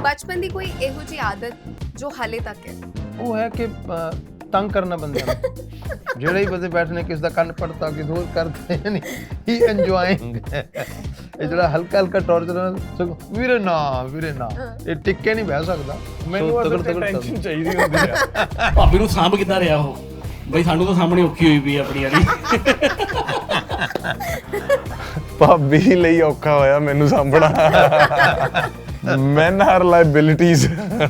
ਬਚਪਨ ਦੀ ਕੋਈ ਇਹੋ ਜਿਹੀ ਆਦਤ ਜੋ ਹਾਲੇ ਤੱਕ ਹੈ? ਉਹ ਹੈ ਕਿ ਤੰਗ ਕਰਨਾ ਬੰਦਿਆਂ ਨੂੰ। ਜਿਹੜੇ ਹੀ ਬੰਦੇ ਬੈਠਨੇ ਕਿਸ ਦਾ ਕੰਨ ਪੜਤਾ ਕਿ ਹੋਰ ਕਰਦੇ ਨਹੀਂ ਹੀ ਇੰਜੋਇੰਗ। ਇਹ ਜਿਹੜਾ ਹਲਕਾ ਹਲਕਾ ਟੌਰਚਰ ਵੀਰੇ ਨਾ ਇਹ ਟਿੱਕੇ ਨਹੀਂ ਬਹਿ ਸਕਦਾ। ਮੈਨੂੰ ਅਸਲ ਟੈਨਸ਼ਨ ਚਾਹੀਦੀ ਹੁੰਦੀ ਆ। ਭਾਬੀ ਨੂੰ ਸਾਂਭ ਕਿੱਦਾਂ ਰਿਹਾ ਉਹ? ਬਈ ਸਾਨੂੰ ਤਾਂ ਸਾਹਮਣੇ ਔਖੀ ਹੋਈ ਪਈ ਆਪਣੀ ਵਾਲੀ। ਭਾਬੀ ਲਈ ਔਖਾ ਹੋਇਆ ਮੈਨੂੰ ਸਾਂਭਣਾ। ਮੈਨ ਆਰ ਲਾਇਬਿਲਿਟੀਜ਼।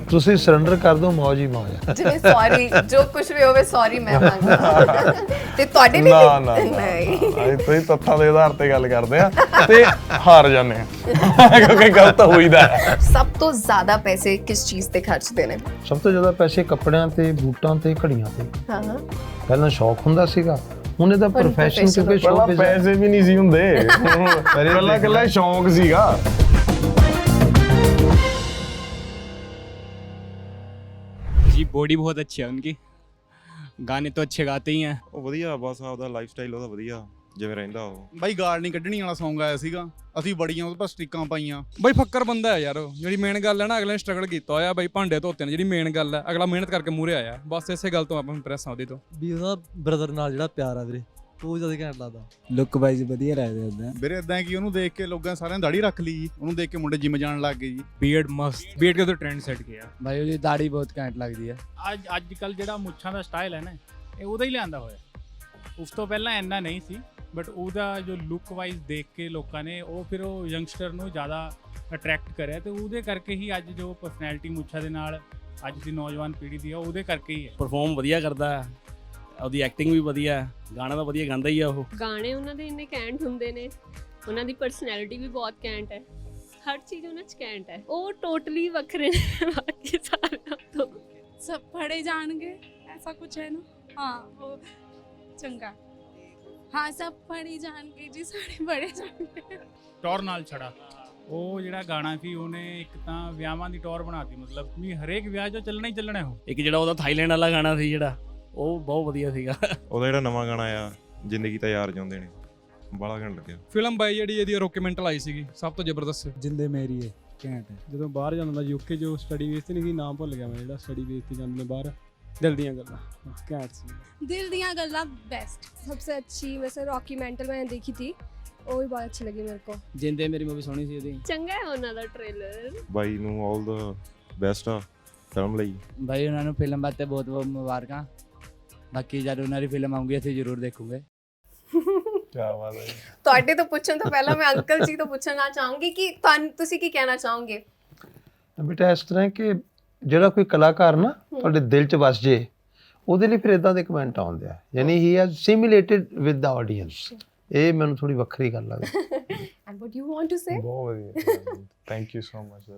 ਤੁਸੀਂ ਸਰੈਂਡਰ ਕਰ ਦਿਓ, ਮੌਜ ਹੀ ਮੌਜ ਹੈ। ਜਿਵੇਂ ਸੌਰੀ ਜੋ ਕੁਝ ਵੀ ਹੋਵੇ ਸੌਰੀ ਮੈਂ ਮੰਗਦਾ। ਤੇ ਤੁਹਾਡੇ ਲਈ ਨਾ ਨਹੀਂ ਤੁਸੀਂ ਤੱਥਾਂ ਦੇ ਆਧਾਰ ਤੇ ਗੱਲ ਕਰਦੇ ਆ ਤੇ ਹਾਰ ਜਾਂਦੇ ਆ ਕਿਉਂਕਿ ਗਲਤ ਹੋਈਦਾ। ਸਭ ਤੋਂ ਜ਼ਿਆਦਾ ਪੈਸੇ ਕਿਸ ਚੀਜ਼ ਤੇ ਖਰਚਦੇ ਨੇ? ਸਭ ਤੋਂ ਜ਼ਿਆਦਾ ਪੈਸੇ ਕੱਪੜਿਆਂ ਤੇ, ਬੂਟਾਂ ਤੇ, ਘੜੀਆਂ ਤੇ। ਹਾਂ ਪਹਿਲਾਂ ਸ਼ੌਕ ਹੁੰਦਾ ਸੀਗਾ, ਹੁਣ ਇਹਦਾ ਪ੍ਰੋਫੈਸ਼ਨ ਕਿਉਂਕਿ ਪਹਿਲਾਂ ਸ਼ੌਕ ਪੈਸੇ ਵੀ ਨਹੀਂ ਸੀ ਹੁੰਦੇ, ਪਹਿਲਾਂ ਇਕੱਲਾ ਸ਼ੌਂਕ ਸੀਗਾ। जी बॉडी बहुत अच्छी है उनकी, गाने तो अच्छे गाते ही हैं। ਉਹ ਵਧੀਆ ਬਸ ਆਪਦਾ ਲਾਈਫ ਸਟਾਈਲ ਉਹਦਾ ਵਧੀਆ ਜਿਵੇਂ ਰਹਿੰਦਾ ਉਹ। ਬਾਈ ਗਾਲ ਨਹੀਂ ਕੱਢਣੀ ਵਾਲਾ Song ਆਇਆ ਸੀਗਾ, ਅਸੀਂ ਬੜੀਆਂ ਉਹਦੇ ਪਰ ਸਟਿੱਕਾਂ ਪਾਈਆਂ। ਬਈ ਫੱਕਰ ਬੰਦਾ ਹੈ ਯਾਰ ਉਹ। ਜਿਹੜੀ ਮੇਨ ਗੱਲ ਹੈ ਨਾ, ਅਗਲੇ ਨੇ ਸਟਰਗਲ ਕੀਤਾ ਹੋਇਆ ਬਈ, ਭਾਂਡੇ ਧੋਤੇ ਨੇ। ਜਿਹੜੀ ਮੇਨ ਗੱਲ ਹੈ, ਅਗਲਾ ਮਿਹਨਤ ਕਰਕੇ ਮੂਹਰੇ ਆਇਆ। ਬਸ ਇਸੇ ਗੱਲ ਤੋਂ ਆਪਾਂ ਇੰਪ੍ਰੈਸ ਹਾਂ ਉਹਦੇ ਤੋਂ। ਵੀ ਉਹਦਾ ਬ੍ਰਦਰ ਨਾਲ ਜਿਹੜਾ ਪਿਆਰ ਆ ਵੀਰੇ, ਉਹ ਜ਼ਿਆਦਾ ਘੈਂਟ ਲੱਗਦਾ। ਲੁੱਕ ਵਾਈਜ਼ ਵਧੀਆ ਲੱਗਦੇ ਉਦਾਂ। ਵੀਰੇ ਇਦਾਂ ਕਿ ਉਹਨੂੰ ਦੇਖ ਕੇ ਲੋਕਾਂ ਸਾਰਿਆਂ ਨੇ ਦਾੜੀ ਰੱਖ ਲਈ ਜੀ, ਉਹਨੂੰ ਦੇਖ ਕੇ ਮੁੰਡੇ ਜਿਮ ਜਾਣ ਲੱਗ ਗਏ ਜੀ। ਬੀਅਰਡ ਮਸਤ, ਬੀਅਰਡ ਕੇ ਤਾਂ ਟ੍ਰੈਂਡ ਸੈੱਟ ਕੀਤਾ ਭਾਈ ਉਹਦੀ ਦਾੜੀ ਬਹੁਤ ਘੈਂਟ ਲੱਗਦੀ ਆ। ਅੱਜ ਕੱਲ ਜਿਹੜਾ ਮੁੱਛਾਂ ਦਾ ਸਟਾਈਲ ਹੈ ਨਾ, ਇਹ ਉਹਦਾ ਹੀ ਲਿਆਂਦਾ ਹੋਇਆ। ਉਸ ਤੋਂ ਪਹਿਲਾਂ ਇੰਨਾ ਨਹੀਂ ਸੀ, ਬਟ ਉਹਦਾ ਜੋ ਲੁੱਕ ਵਾਈਜ਼ ਦੇਖ ਕੇ ਲੋਕਾਂ ਨੇ ਉਹ ਫਿਰ ਉਹ ਯੰਗਸਟਰ ਨੂੰ ਜ਼ਿਆਦਾ ਅਟਰੈਕਟ ਕਰਿਆ, ਤੇ ਉਹਦੇ ਕਰਕੇ ਹੀ ਅੱਜ ਜੋ ਪਰਸਨੈਲਿਟੀ ਮੁੱਛਾਂ ਦੇ ਨਾਲ ਅੱਜ ਦੀ ਨੌਜਵਾਨ ਪੀੜ੍ਹੀ ਦੀ ਆ, ਉਹਦੇ ਕਰਕੇ ਹੀ ਹੈ। ਪਰਫਾਰਮ ਵਧੀਆ ਕਰਦਾ ਹੈ, ਉਹਦੀ ਐਕਟਿੰਗ ਵੀ ਵਧੀਆ ਹੈ, ਗਾਣਾ ਤਾਂ ਵਧੀਆ ਗਾਉਂਦਾ ਹੀ ਆ ਉਹ। ਗਾਣੇ ਉਹਨਾਂ ਦੇ ਇੰਨੇ ਕੈਂਟ ਹੁੰਦੇ ਨੇ, ਉਹਨਾਂ ਦੀ ਪਰਸਨੈਲਿਟੀ ਵੀ ਬਹੁਤ ਕੈਂਟ ਹੈ, ਹਰ ਚੀਜ਼ ਉਹਨਾਂ 'ਚ ਕੈਂਟ ਹੈ। ਉਹ ਟੋਟਲੀ ਵੱਖਰੇ ਨੇ ਬਾਕੀ ਸਾਰਿਆਂ ਤੋਂ। ਸਭ ਪੜ੍ਹੇ ਜਾਣਗੇ ਐਸਾ ਕੁਝ ਹੈ ਨਾ। ਹਾਂ ਉਹ ਚੰਗਾ। ਹਾਂ ਸਭ ਪੜ੍ਹੇ ਜਾਣਗੇ ਜੀ, ਸਾਰੇ ਪੜ੍ਹੇ ਜਾਣਗੇ। ਟੌਰ ਨਾਲ ਛੜਾ ਉਹ ਜਿਹੜਾ ਗਾਣਾ ਸੀ, ਉਹਨੇ ਇੱਕ ਤਾਂ ਵਿਆਹਾਂ ਦੀ ਟੌਰ ਬਣਾਤੀ, ਮਤਲਬ ਵੀ ਹਰੇਕ ਵਿਆਹ 'ਚ ਚੱਲਣਾ ਹੀ ਚੱਲਣਾ ਉਹ। ਇੱਕ ਜਿਹੜਾ ਉਹਦਾ ਥਾਈਲੈਂਡ ਵਾਲਾ ਗਾਣਾ ਸੀ ਜਿਹੜਾ, ਉਹ ਬਹੁਤ ਵਧੀਆ ਸੀਗਾ। ਉਹਦਾ ਜਿਹੜਾ ਨਵਾਂ ਗਾਣਾ ਆ ਜ਼ਿੰਦਗੀ ਤਾਂ ਯਾਰ ਜਿਉਂਦੇ ਨੇ, ਬੜਾ ਘੈਂਟ ਲੱਗਿਆ। ਫਿਲਮ ਬਾਈ ਜਿਹੜੀ ਇਹਦੀ ਰੋਕੂਮੈਂਟਲ ਆਈ ਸੀਗੀ, ਸਭ ਤੋਂ ਜ਼ਬਰਦਸਤ। ਜਿੰਦੇ ਮੇਰੀ ਏ ਘੈਂਟ ਹੈ। ਜਦੋਂ ਬਾਹਰ ਜਾਂਦਾ ਯੂਕੇ, ਜੋ ਸਟੱਡੀ ਬੇਸ ਤੇ ਨਹੀਂ ਸੀ, ਨਾਮ ਭੁੱਲ ਗਿਆ ਮੈਂ, ਜਿਹੜਾ ਸਟੱਡੀ ਬੇਸ ਤੇ ਜਾਂਦੇ ਨੇ ਬਾਹਰ, ਦਿਲ ਦੀਆਂ ਗੱਲਾਂ ਘੈਂਟ ਸੀ। दिल दियां गल्ला बेस्ट। सबसे अच्छी वैसे रॉकीमेंटल मैंने देखी थी, वो भी बहुत अच्छी लगी मेरे को। ਜਿੰਦੇ ਮੇਰੀ ਮੂਵੀ ਸੋਹਣੀ ਸੀ ਉਹਦੀ। ਚੰਗਾ ਹੈ ਉਹਨਾਂ ਦਾ ਟ੍ਰੇਲਰ। ਬਾਈ ਨੂੰ ਆਲ ਦਾ ਬੈਸਟ ਆ ਫਿਲਮ ਲਈ। ਭਾਈ ਉਹਨਾਂ ਨੂੰ ਫਿਲਮ ਵਾਸਤੇ ਬਹੁਤ ਬਹੁਤ ਮੁਬਾਰਕਾਂ। ਬਾਕੀ ਜਦ ਉਹਨਾਂ ਦੀ ਫਿਲਮ ਆਉਂਗੀ ਅਸੀਂ ਜ਼ਰੂਰ ਦੇਖੂਗੇ। ਕਿਆ ਬਾਤ ਹੈ। ਤੁਹਾਡੇ ਤੋਂ ਪੁੱਛਣ ਤੋਂ ਪਹਿਲਾਂ ਮੈਂ ਅੰਕਲ ਜੀ ਤੋਂ ਪੁੱਛਣਾ ਚਾਹੂੰਗੀ ਕਿ ਤੁਸੀਂ ਕੀ ਕਹਿਣਾ ਚਾਹੋਗੇ? ਬੇਟਾ ਇਸ ਤਰ੍ਹਾਂ ਕਿ ਜਿਹੜਾ ਕੋਈ ਕਲਾਕਾਰ ਨਾ ਤੁਹਾਡੇ ਦਿਲ 'ਚ ਵਸ ਜੇ, ਉਹਦੇ ਲਈ ਫਿਰ ਇਦਾਂ ਦੇ ਕਮੈਂਟ ਆਉਂਦੇ ਆ, ਯਾਨੀ he has simulated with the audience. ਇਹ ਮੈਨੂੰ ਥੋੜੀ ਵੱਖਰੀ ਗੱਲ ਲੱਗਦੀ। And what you want to say? ਬਹੁਤ ਵਧੀਆ, thank you so much.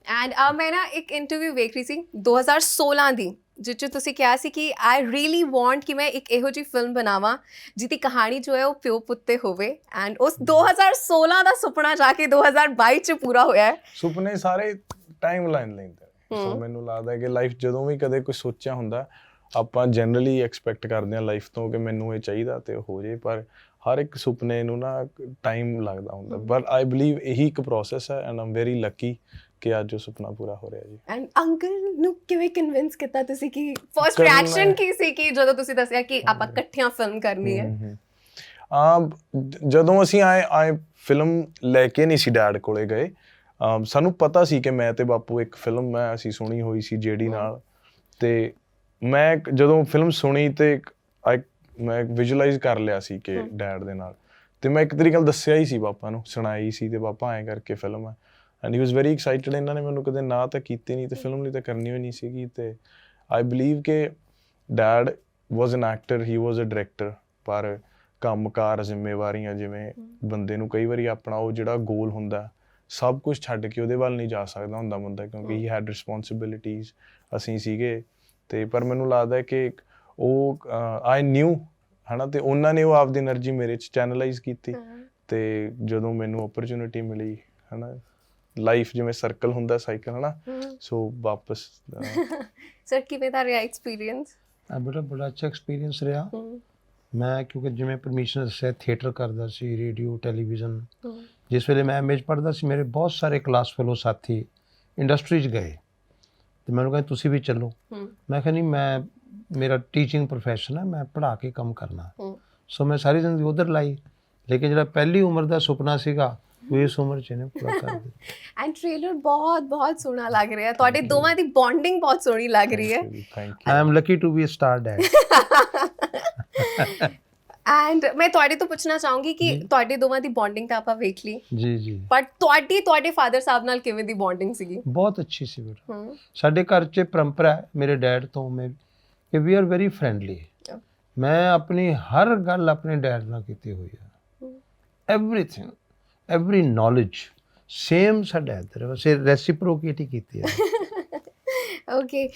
And ਮੈਂ ਨਾ ਇੱਕ ਇੰਟਰਵਿਊ ਵੇਖ ਰਹੀ ਸੀ 2016 ਦੀ, ਜਿਸ 'ਚ ਤੁਸੀਂ ਕਿਹਾ ਸੀ ਕਿ ਆਈ ਰੀਅਲੀ ਵਾਂਟ ਕਿ ਮੈਂ ਇੱਕ ਇਹੋ ਜਿਹੀ ਫਿਲਮ ਬਣਾਵਾਂ ਜਿਹਦੀ ਕਹਾਣੀ ਜੋ ਹੈ ਉਹ ਪਿਓ ਪੁੱਤ 'ਤੇ ਹੋਵੇ। ਐਂਡ ਉਸ 2016 ਦਾ ਸੁਪਨਾ ਜਾ ਕੇ 2022 'ਚ ਪੂਰਾ ਹੋਇਆ ਹੈ। ਸੁਪਨੇ ਸਾਰੇ ਟਾਈਮ ਲਾਈਨ ਲੈਂਦੇ ਨੇ। ਸੋ ਮੈਨੂੰ ਲੱਗਦਾ ਹੈ ਕਿ ਲਾਈਫ ਜਦੋਂ ਵੀ ਕਦੇ ਕੁਝ ਸੋਚਿਆ ਹੁੰਦਾ, ਆਪਾਂ ਜਨਰਲੀ ਐਕਸਪੈਕਟ ਕਰਦੇ ਹਾਂ ਲਾਈਫ ਤੋਂ ਕਿ ਮੈਨੂੰ ਇਹ ਚਾਹੀਦਾ ਤੇ ਹੋ ਜੇ, ਪਰ ਹਰ ਇੱਕ ਸੁਪਨੇ ਨੂੰ ਨਾ ਟਾਈਮ ਲੱਗਦਾ ਹੁੰਦਾ। ਬਟ ਆਈ ਬਲੀਵ ਇਹੀ ਇੱਕ ਪ੍ਰੋਸੈਸ ਹੈ ਐਂਡ ਆਮ ਵੈਰੀ ਲੱਕੀ ਕਿ ਅੱਜ ਉਹ ਸੁਪਨਾ ਪੂਰਾ ਹੋ ਰਿਹਾ ਜੀ। ਐਂਡ ਅੰਕਲ ਨੂੰ ਕਿਵੇਂ ਕਨਵਿੰਸ ਕੀਤਾ ਤੁਸੀਂ ਕਿ ਫਰਸਟ ਰਿਐਕਸ਼ਨ ਕੀ ਸੀ ਕਿ ਜਦੋਂ ਤੁਸੀਂ ਦੱਸਿਆ ਕਿ ਆਪਾਂ ਇਕੱਠਿਆਂ ਫਿਲਮ ਕਰਨੀ ਹੈ? ਜਦੋਂ ਅਸੀਂ ਆਏ ਫਿਲਮ ਲੈ ਕੇ ਨਹੀਂ ਸੀ ਡੈਡ ਕੋਲੇ ਗਏ, ਸਾਨੂੰ ਪਤਾ ਸੀ ਕਿ ਮੈਂ ਤੇ ਬਾਪੂ ਇੱਕ ਫਿਲਮ ਅਸੀਂ ਸੁਣੀ ਹੋਈ ਸੀ ਜੇਡੀ ਨਾਲ, ਤੇ ਮੈਂ ਜਦੋਂ ਫਿਲਮ ਸੁਣੀ ਤੇ ਮੈਂ ਵਿਜ਼ੂਅਲਾਈਜ਼ ਕਰ ਲਿਆ ਸੀ ਕਿ ਡੈਡ ਦੇ ਨਾਲ, ਤੇ ਮੈਂ ਇੱਕ ਤਰੀਕੇ ਨਾਲ ਦੱਸਿਆ ਹੀ ਸੀ ਪਾਪਾ ਨੂੰ, ਸੁਣਾਈ ਸੀ ਤੇ ਪਾਪਾ ਐਂ ਕਰਕੇ ਫਿਲਮ ਹੈ and he was very excited. ਇਹਨਾਂ ਨੇ ਮੈਨੂੰ ਕਦੇ ਨਾ ਤਾਂ ਕੀਤੀ ਨਹੀਂ ਤੇ ਫਿਲਮ ਲਈ ਤਾਂ ਕਰਨੀ ਹੋਈ ਨਹੀਂ ਸੀਗੀ। ਤੇ ਆਈ ਬਲੀਵ ਕਿ dad was an actor, he was a director, ਪਰ ਕੰਮਕਾਰ ਜ਼ਿੰਮੇਵਾਰੀਆਂ ਜਿਵੇਂ ਬੰਦੇ ਨੂੰ ਕਈ ਵਾਰੀ ਆਪਣਾ ਉਹ ਜਿਹੜਾ ਗੋਲ ਹੁੰਦਾ ਸਭ ਕੁਝ ਛੱਡ ਕੇ ਉਹਦੇ ਵੱਲ ਨਹੀਂ ਜਾ ਸਕਦਾ ਹੁੰਦਾ ਬੰਦਾ, ਕਿਉਂਕਿ ਹੀ ਹੈਡ ਰਿਸਪੌਂਸਿਬਿਲਿਟੀਜ਼, ਅਸੀਂ ਸੀਗੇ। ਤੇ ਪਰ ਮੈਨੂੰ ਲੱਗਦਾ ਕਿ ਉਹ ਆਈ ਨਿਊ ਹੈ ਨਾ, ਤੇ ਉਹਨਾਂ ਨੇ ਉਹ ਆਪਦੀ એનર્ਜੀ ਮੇਰੇ 'ਚ ਚੈਨਲਾਈਜ਼ ਕੀਤੀ। ਤੇ ਜਦੋਂ ਮੈਨੂੰ ਓਪਰਚੁਨਿਟੀ ਮਿਲੀ ਹੈ ਨਾ, ਲਾਈਫ ਜਿਵੇਂ ਸਰਕਲ ਹੁੰਦਾ ਸਾਈਕਲ ਹੈ ਨਾ, ਸੋ ਵਾਪਸ। ਸਰ ਕਿਵੇਂ ਦਾ ਰਿਹਾ ਐਕਸਪੀਰੀਅੰਸ? ਬੇਟਾ ਬੜਾ ਅੱਛਾ ਐਕਸਪੀਰੀਅੰਸ ਰਿਹਾ। ਮੈਂ ਕਿਉਂਕਿ ਜਿਵੇਂ ਪਰਮਿਸ਼ਨ ਦੱਸਿਆ ਥੀਏਟਰ ਕਰਦਾ ਸੀ, ਰੇਡੀਓ, ਟੈਲੀਵਿਜ਼ਨ। ਜਿਸ ਵੇਲੇ ਮੈਂ ਐਮਏ 'ਚ ਪੜ੍ਹਦਾ ਸੀ, ਮੇਰੇ ਬਹੁਤ ਸਾਰੇ ਕਲਾਸ ਫੈਲੋ ਸਾਥੀ ਇੰਡਸਟਰੀ 'ਚ ਗਏ ਤੇ ਮੈਨੂੰ ਕਹਿੰਦੇ ਤੁਸੀਂ ਵੀ ਚੱਲੋ। ਮੈਂ ਕਿਹਾ ਨਹੀਂ, ਮੈਂ ਮੇਰਾ ਟੀਚਿੰਗ ਪ੍ਰੋਫੈਸ਼ਨ ਹੈ, ਮੈਂ ਪੜ੍ਹਾ ਕੇ ਕੰਮ ਕਰਨਾ। ਸੋ ਮੈਂ ਸਾਰੀ ਜ਼ਿੰਦਗੀ ਉਧਰ ਲਾਈ, ਲੇਕਿਨ ਜਿਹੜਾ ਪਹਿਲੀ ਉਮਰ ਦਾ ਸੁਪਨਾ ਸੀਗਾ ਉਹ ਇਸ ਉਮਰ 'ਚ ਇਹਨੇ ਪੂਰਾ ਕਰ ਦਿੱਤਾ। ਐਂਡ ਟ੍ਰੇਲਰ ਬਹੁਤ ਸੋਹਣਾ ਲੱਗ ਰਿਹਾ, ਤੁਹਾਡੇ ਦੋਵਾਂ ਦੀ ਬੌਂਡਿੰਗ ਬਹੁਤ ਸੋਹਣੀ ਲੱਗ ਰਹੀ ਹੈ। Thank I am lucky to be a star dad. And ਮੈਂ ਤੁਹਾਡੇ ਤੋਂ ਪੁੱਛਣਾ ਚਾਹੂੰਗੀ ਕਿ ਤੁਹਾਡੇ ਦੋਵਾਂ ਦੀ ਬੌਂਡਿੰਗ ਤਾਂ ਆਪਾਂ ਵੇਖ ਲਈ, ਜੀ ਬਟ ਤੁਹਾਡੇ ਫਾਦਰ ਸਾਹਿਬ ਨਾਲ ਕਿਵੇਂ ਦੀ ਬੌਂਡਿੰਗ ਸੀਗੀ? ਬਹੁਤ ਅੱਛੀ ਸੀ ਬੇਟਾ। ਸਾਡੇ ਘਰ 'ਚ ਪਰੰਪਰਾ ਹੈ ਮੇਰੇ ਡੈਡ ਤੋਂ ਕਿ ਵੀ ਆਰ ਵੈਰੀ ਫਰੈਂਡਲੀ। ਮੈਂ ਆਪਣੀ ਹਰ ਗੱਲ ਆਪਣੇ ਡੈਡ ਨਾਲ ਕੀਤੀ ਹੋਈ ਹੈ। ਐਵਰੀਥਿੰਗ, ਐਵਰੀ ਨੌਲੇਜ ਸੇਮ ਸਾਡਾ ਇੱਧਰ, ਵੈਸੇ ਰੈਸਿਪਰੋਕੇਟ ਹੀ ਕੀਤੀ ਹੈ। ਓਕੇ,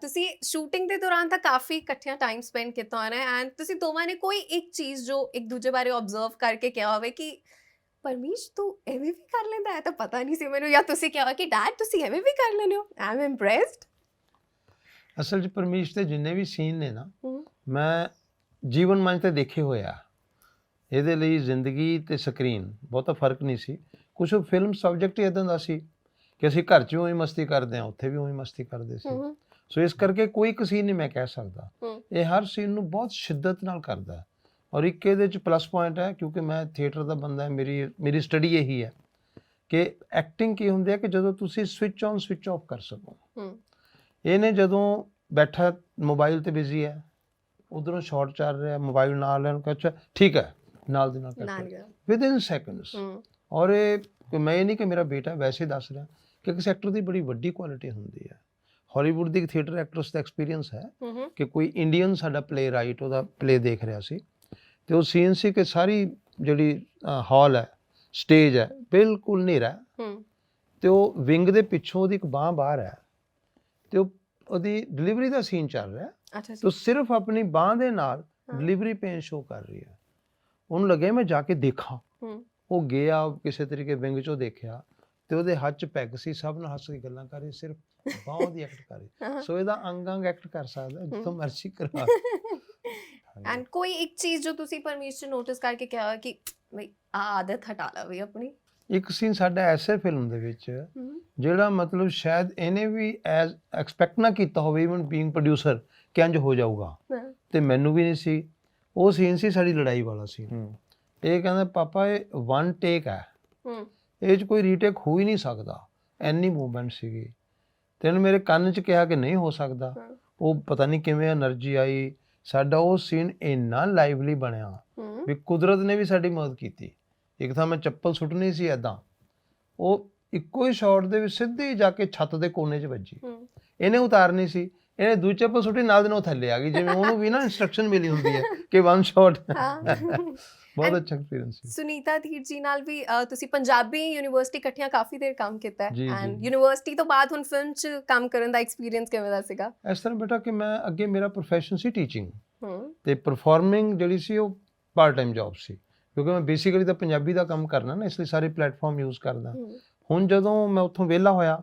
ਤੁਸੀਂ ਸ਼ੂਟਿੰਗ ਦੇ ਦੌਰਾਨ ਤਾਂ ਕਾਫੀ ਇਕੱਠਿਆਂ ਟਾਈਮ ਸਪੈਂਡ ਕੀਤਾ ਹੋਣਾ ਹੈ, ਐਂਡ ਤੁਸੀਂ ਦੋਵਾਂ ਨੇ ਕੋਈ ਇੱਕ ਚੀਜ਼ ਜੋ ਇੱਕ ਦੂਜੇ ਬਾਰੇ ਆਬਜ਼ਰਵ ਕਰਕੇ ਕਿਹਾ ਹੋਵੇ ਕਿ ਪਰਮੀਸ਼ ਤੂੰ ਐਵੇਂ ਵੀ ਕਰ ਲੈਂਦਾ ਹੈ, ਤਾਂ ਪਤਾ ਨਹੀਂ ਸੀ ਮੈਨੂੰ, ਜਾਂ ਤੁਸੀਂ ਕਿਹਾ ਕਿ ਡੈਡ ਤੁਸੀਂ ਐਵੇਂ ਵੀ ਕਰ ਲੈਂਦੇ ਹੋ, ਆਈ ਐਮ ਇੰਪ੍ਰੈਸਡ। ਅਸਲ 'ਚ ਪਰਮੀਸ਼ ਦੇ ਜਿੰਨੇ ਵੀ ਸੀਨ ਨੇ ਨਾ, ਮੈਂ ਜੀਵਨ ਮੰਚ ਤੇ ਦੇਖੇ ਹੋਇਆ। ਇਹਦੇ ਲਈ ਜ਼ਿੰਦਗੀ ਤੇ ਸਕਰੀਨ ਬਹੁਤਾ ਫਰਕ ਨਹੀਂ ਸੀ। ਕੁਛ ਫਿਲਮ ਸਬਜੈਕਟ ਹੀ ਇੱਦਾਂ ਦਾ ਸੀ ਕਿ ਅਸੀਂ ਘਰ 'ਚ ਵੀ ਉਵੇਂ ਮਸਤੀ ਕਰਦੇ ਹਾਂ, ਉੱਥੇ ਵੀ ਉਵੇਂ ਮਸਤੀ ਕਰਦੇ ਸੀ। ਸੋ ਇਸ ਕਰਕੇ ਕੋਈ ਇੱਕ ਸੀਨ ਨਹੀਂ ਮੈਂ ਕਹਿ ਸਕਦਾ, ਇਹ ਹਰ ਸੀਨ ਨੂੰ ਬਹੁਤ ਸ਼ਿੱਦਤ ਨਾਲ ਕਰਦਾ। ਔਰ ਇੱਕ ਇਹਦੇ 'ਚ ਪਲੱਸ ਪੁਆਇੰਟ ਹੈ, ਕਿਉਂਕਿ ਮੈਂ ਥੀਏਟਰ ਦਾ ਬੰਦਾ, ਮੇਰੀ ਸਟੱਡੀ ਇਹੀ ਹੈ ਕਿ ਐਕਟਿੰਗ ਕੀ ਹੁੰਦੀ ਹੈ ਕਿ ਜਦੋਂ ਤੁਸੀਂ ਸਵਿਚ ਔਨ ਸਵਿਚ ਆਫ ਕਰ ਸਕੋ। ਇਹਨੇ ਜਦੋਂ ਬੈਠਾ ਮੋਬਾਈਲ ਤੇ ਬਿਜ਼ੀ ਹੈ, ਉਧਰੋਂ ਸ਼ਾਟ ਚੱਲ ਰਿਹਾ, ਮੋਬਾਈਲ ਨਾਲ ਲੈਣ ਕੋ ਅੱਛਾ ਠੀਕ ਹੈ, ਨਾਲ ਦੀ ਨਾਲ ਵਿਦਿਨ ਸੈਕਿੰਡਸ। ਔਰ ਇਹ ਮੈਂ ਇਹ ਨਹੀਂ ਕਿ ਮੇਰਾ ਬੇਟਾ, ਵੈਸੇ ਦੱਸ ਰਿਹਾ ਕਿ ਕਿਸੇ ਐਕਟਰ ਦੀ ਬੜੀ ਵੱਡੀ ਕੁਆਲਿਟੀ ਹੁੰਦੀ ਹੈ। ਹਾਲੀਵੁੱਡ ਦੀ ਥੀਏਟਰ ਐਕਟਰਸ ਦਾ ਐਕਸਪੀਰੀਅੰਸ ਹੈ ਕਿ ਕੋਈ ਇੰਡੀਅਨ ਸਾਡਾ ਪਲੇ ਰਾਈਟ ਉਹਦਾ ਪਲੇ ਦੇਖ ਰਿਹਾ ਸੀ, ਤੇ ਉਹ ਸੀਨ ਸੀ ਕਿ ਸਾਰੀ ਜਿਹੜੀ ਹਾਲ ਹੈ, ਸਟੇਜ ਹੈ, ਬਿਲਕੁਲ ਹਨੇਰਾ, ਤੇ ਉਹ ਵਿੰਗ ਦੇ ਪਿੱਛੋਂ ਉਹਦੀ ਇੱਕ ਬਾਂਹ ਬਾਹਰ ਹੈ, ਤੇ ਉਹਦੀ ਡਿਲੀਵਰੀ ਦਾ ਸੀਨ ਚੱਲ ਰਿਹਾ, ਤੇ ਸਿਰਫ ਆਪਣੀ ਬਾਂਹ ਦੇ ਨਾਲ ਡਿਲੀਵਰੀ ਪੇਨ ਸ਼ੋ ਕਰ ਰਹੀ ਹੈ। ਉਹਨੂੰ ਲੱਗੇ ਮੈਂ ਜਾ ਕੇ ਦੇਖਾਂ, ਉਹ ਗਿਆ ਕਿਸੇ ਤਰੀਕੇ ਵਿੰਗ 'ਚੋਂ ਦੇਖਿਆ, ਤੇ ਉਹਦੇ ਹੱਥ 'ਚ ਪੈਗ ਸੀ, ਸਭ ਨਾਲ ਹੱਸ ਕੇ ਗੱਲਾਂ ਕਰ ਰਹੀ, ਸਿਰਫ ਬਾਂਹ ਦੀ ਐਕਟ ਕਰ ਰਹੀ। ਸੋ ਇਹਦਾ ਅੰਗ ਐਕਟ ਕਰ ਸਕਦਾ ਜਿੱਥੋਂ ਮਰਜ਼ੀ ਕਰਵਾ। ਐਂਡ ਕੋਈ ਇੱਕ ਚੀਜ਼ ਜੋ ਤੁਸੀਂ ਪਰਮੀਸ਼ 'ਚ ਨੋਟਿਸ ਕਰਕੇ ਕਿਹਾ ਕਿ ਬਈ ਆਹ ਆਦਤ ਹਟਾ ਲਵੇ ਆਪਣੀ? ਇੱਕ ਸੀਨ ਸਾਡਾ ਐਸੇ ਫਿਲਮ ਦੇ ਵਿੱਚ ਜਿਹੜਾ ਮਤਲਬ ਸ਼ਾਇਦ ਇਹਨੇ ਵੀ ਐਜ਼ ਐਕਸਪੈਕਟ ਨਾ ਕੀਤਾ ਹੋਵੇ, ਇਵਨ ਬੀਇੰਗ ਪ੍ਰੋਡਿਊਸਰ, ਕਿ ਇੰਝ ਹੋ ਜਾਊਗਾ, ਤੇ ਮੈਨੂੰ ਵੀ ਨਹੀਂ ਸੀ। ਉਹ ਸੀਨ ਸੀ ਸਾਡੀ ਲੜਾਈ ਵਾਲਾ ਸੀਨ। ਇਹ ਕਹਿੰਦਾ ਪਾਪਾ ਇਹ 1 ਟੇਕ ਹੈ, ਇਹ 'ਚ ਕੋਈ ਰੀਟੇਕ ਹੋ ਹੀ ਨਹੀਂ ਸਕਦਾ, ਐਨੀ ਮੂਵਮੈਂਟ ਸੀਗੀ। ਤੇ ਇਹਨੇ ਮੇਰੇ ਕੰਨ 'ਚ ਕਿਹਾ ਕਿ ਨਹੀਂ ਹੋ ਸਕਦਾ। ਉਹ ਪਤਾ ਨਹੀਂ ਕਿਵੇਂ ਐਨਰਜੀ ਆਈ, ਸਾਡਾ ਉਹ ਸੀਨ ਇੰਨਾ ਲਾਈਵਲੀ ਬਣਿਆ ਵੀ ਕੁਦਰਤ ਨੇ ਵੀ ਸਾਡੀ ਮਦਦ ਕੀਤੀ। ਇੱਕ ਤਾਂ ਮੈਂ ਚੱਪਲ ਸੁੱਟਣੀ ਸੀ ਇੱਦਾਂ, ਉਹ ਇੱਕੋ ਹੀ ਸ਼ਾਟ ਦੇ ਵਿੱਚ ਸਿੱਧੀ ਜਾ ਕੇ ਛੱਤ ਦੇ ਕੋਨੇ 'ਚ ਵੱਜੀ। ਇਹਨੇ ਉਤਾਰਨੀ ਸੀ, ਇਹਨੇ ਦੂਜੀ ਚੱਪਲ ਸੁੱਟੀ, ਨਾਲ ਦੇ ਨਾਲ ਥੱਲੇ ਆ ਗਈ, ਜਿਵੇਂ ਉਹਨੂੰ ਵੀ ਨਾ ਇੰਸਟਰਕਸ਼ਨ ਮਿਲੀ ਹੁੰਦੀ ਹੈ ਕਿ 1 ਸ਼ਾਟ। ਬਹੁਤ ਅੱਛਾ ਐਕਸਪੀਰੀਅੰਸ ਸੀ। ਸੁਨੀਤਾ ਧੀਰ ਜੀ ਨਾਲ ਵੀ ਤੁਸੀਂ ਪੰਜਾਬੀ ਯੂਨੀਵਰਸਿਟੀ ਇਕੱਠਿਆਂ ਕਾਫੀ ਦੇਰ ਕੰਮ ਕੀਤਾ ਹੈ, ਜੀ, ਐਂਡ ਜੀ। ਯੂਨੀਵਰਸਿਟੀ ਤੋਂ ਬਾਅਦ ਹੁਣ ਫਿਲਮ 'ਚ ਕੰਮ ਕਰਨ ਦਾ ਐਕਸਪੀਰੀਅੰਸ ਕਿਵੇਂ ਦਾ ਸੀਗਾ? ਇਸ ਤਰ੍ਹਾਂ ਬੇਟਾ ਕਿ ਮੈਂ ਅੱਗੇ ਮੇਰਾ ਪ੍ਰੋਫੈਸ਼ਨ ਸੀ ਟੀਚਿੰਗ, ਤੇ ਪਰਫਾਰਮਿੰਗ ਜਿਹੜੀ ਸੀ ਉਹ ਪਾਰਟ ਟਾਈਮ ਜੌਬ ਸੀ, ਕਿਉਂਕਿ ਮੈਂ ਬੇਸਿਕਲੀ ਤਾਂ ਪੰਜਾਬੀ ਦਾ ਕੰਮ ਕਰਨਾ ਨਾ, ਇਸ ਲਈ ਸਾਰੇ ਪਲੇਟਫਾਰਮ ਯੂਜ਼ ਕਰਦਾ। ਹੁਣ ਜਦੋਂ ਮੈਂ ਉੱਥੋਂ ਵਿਹਲਾ ਹੋਇਆ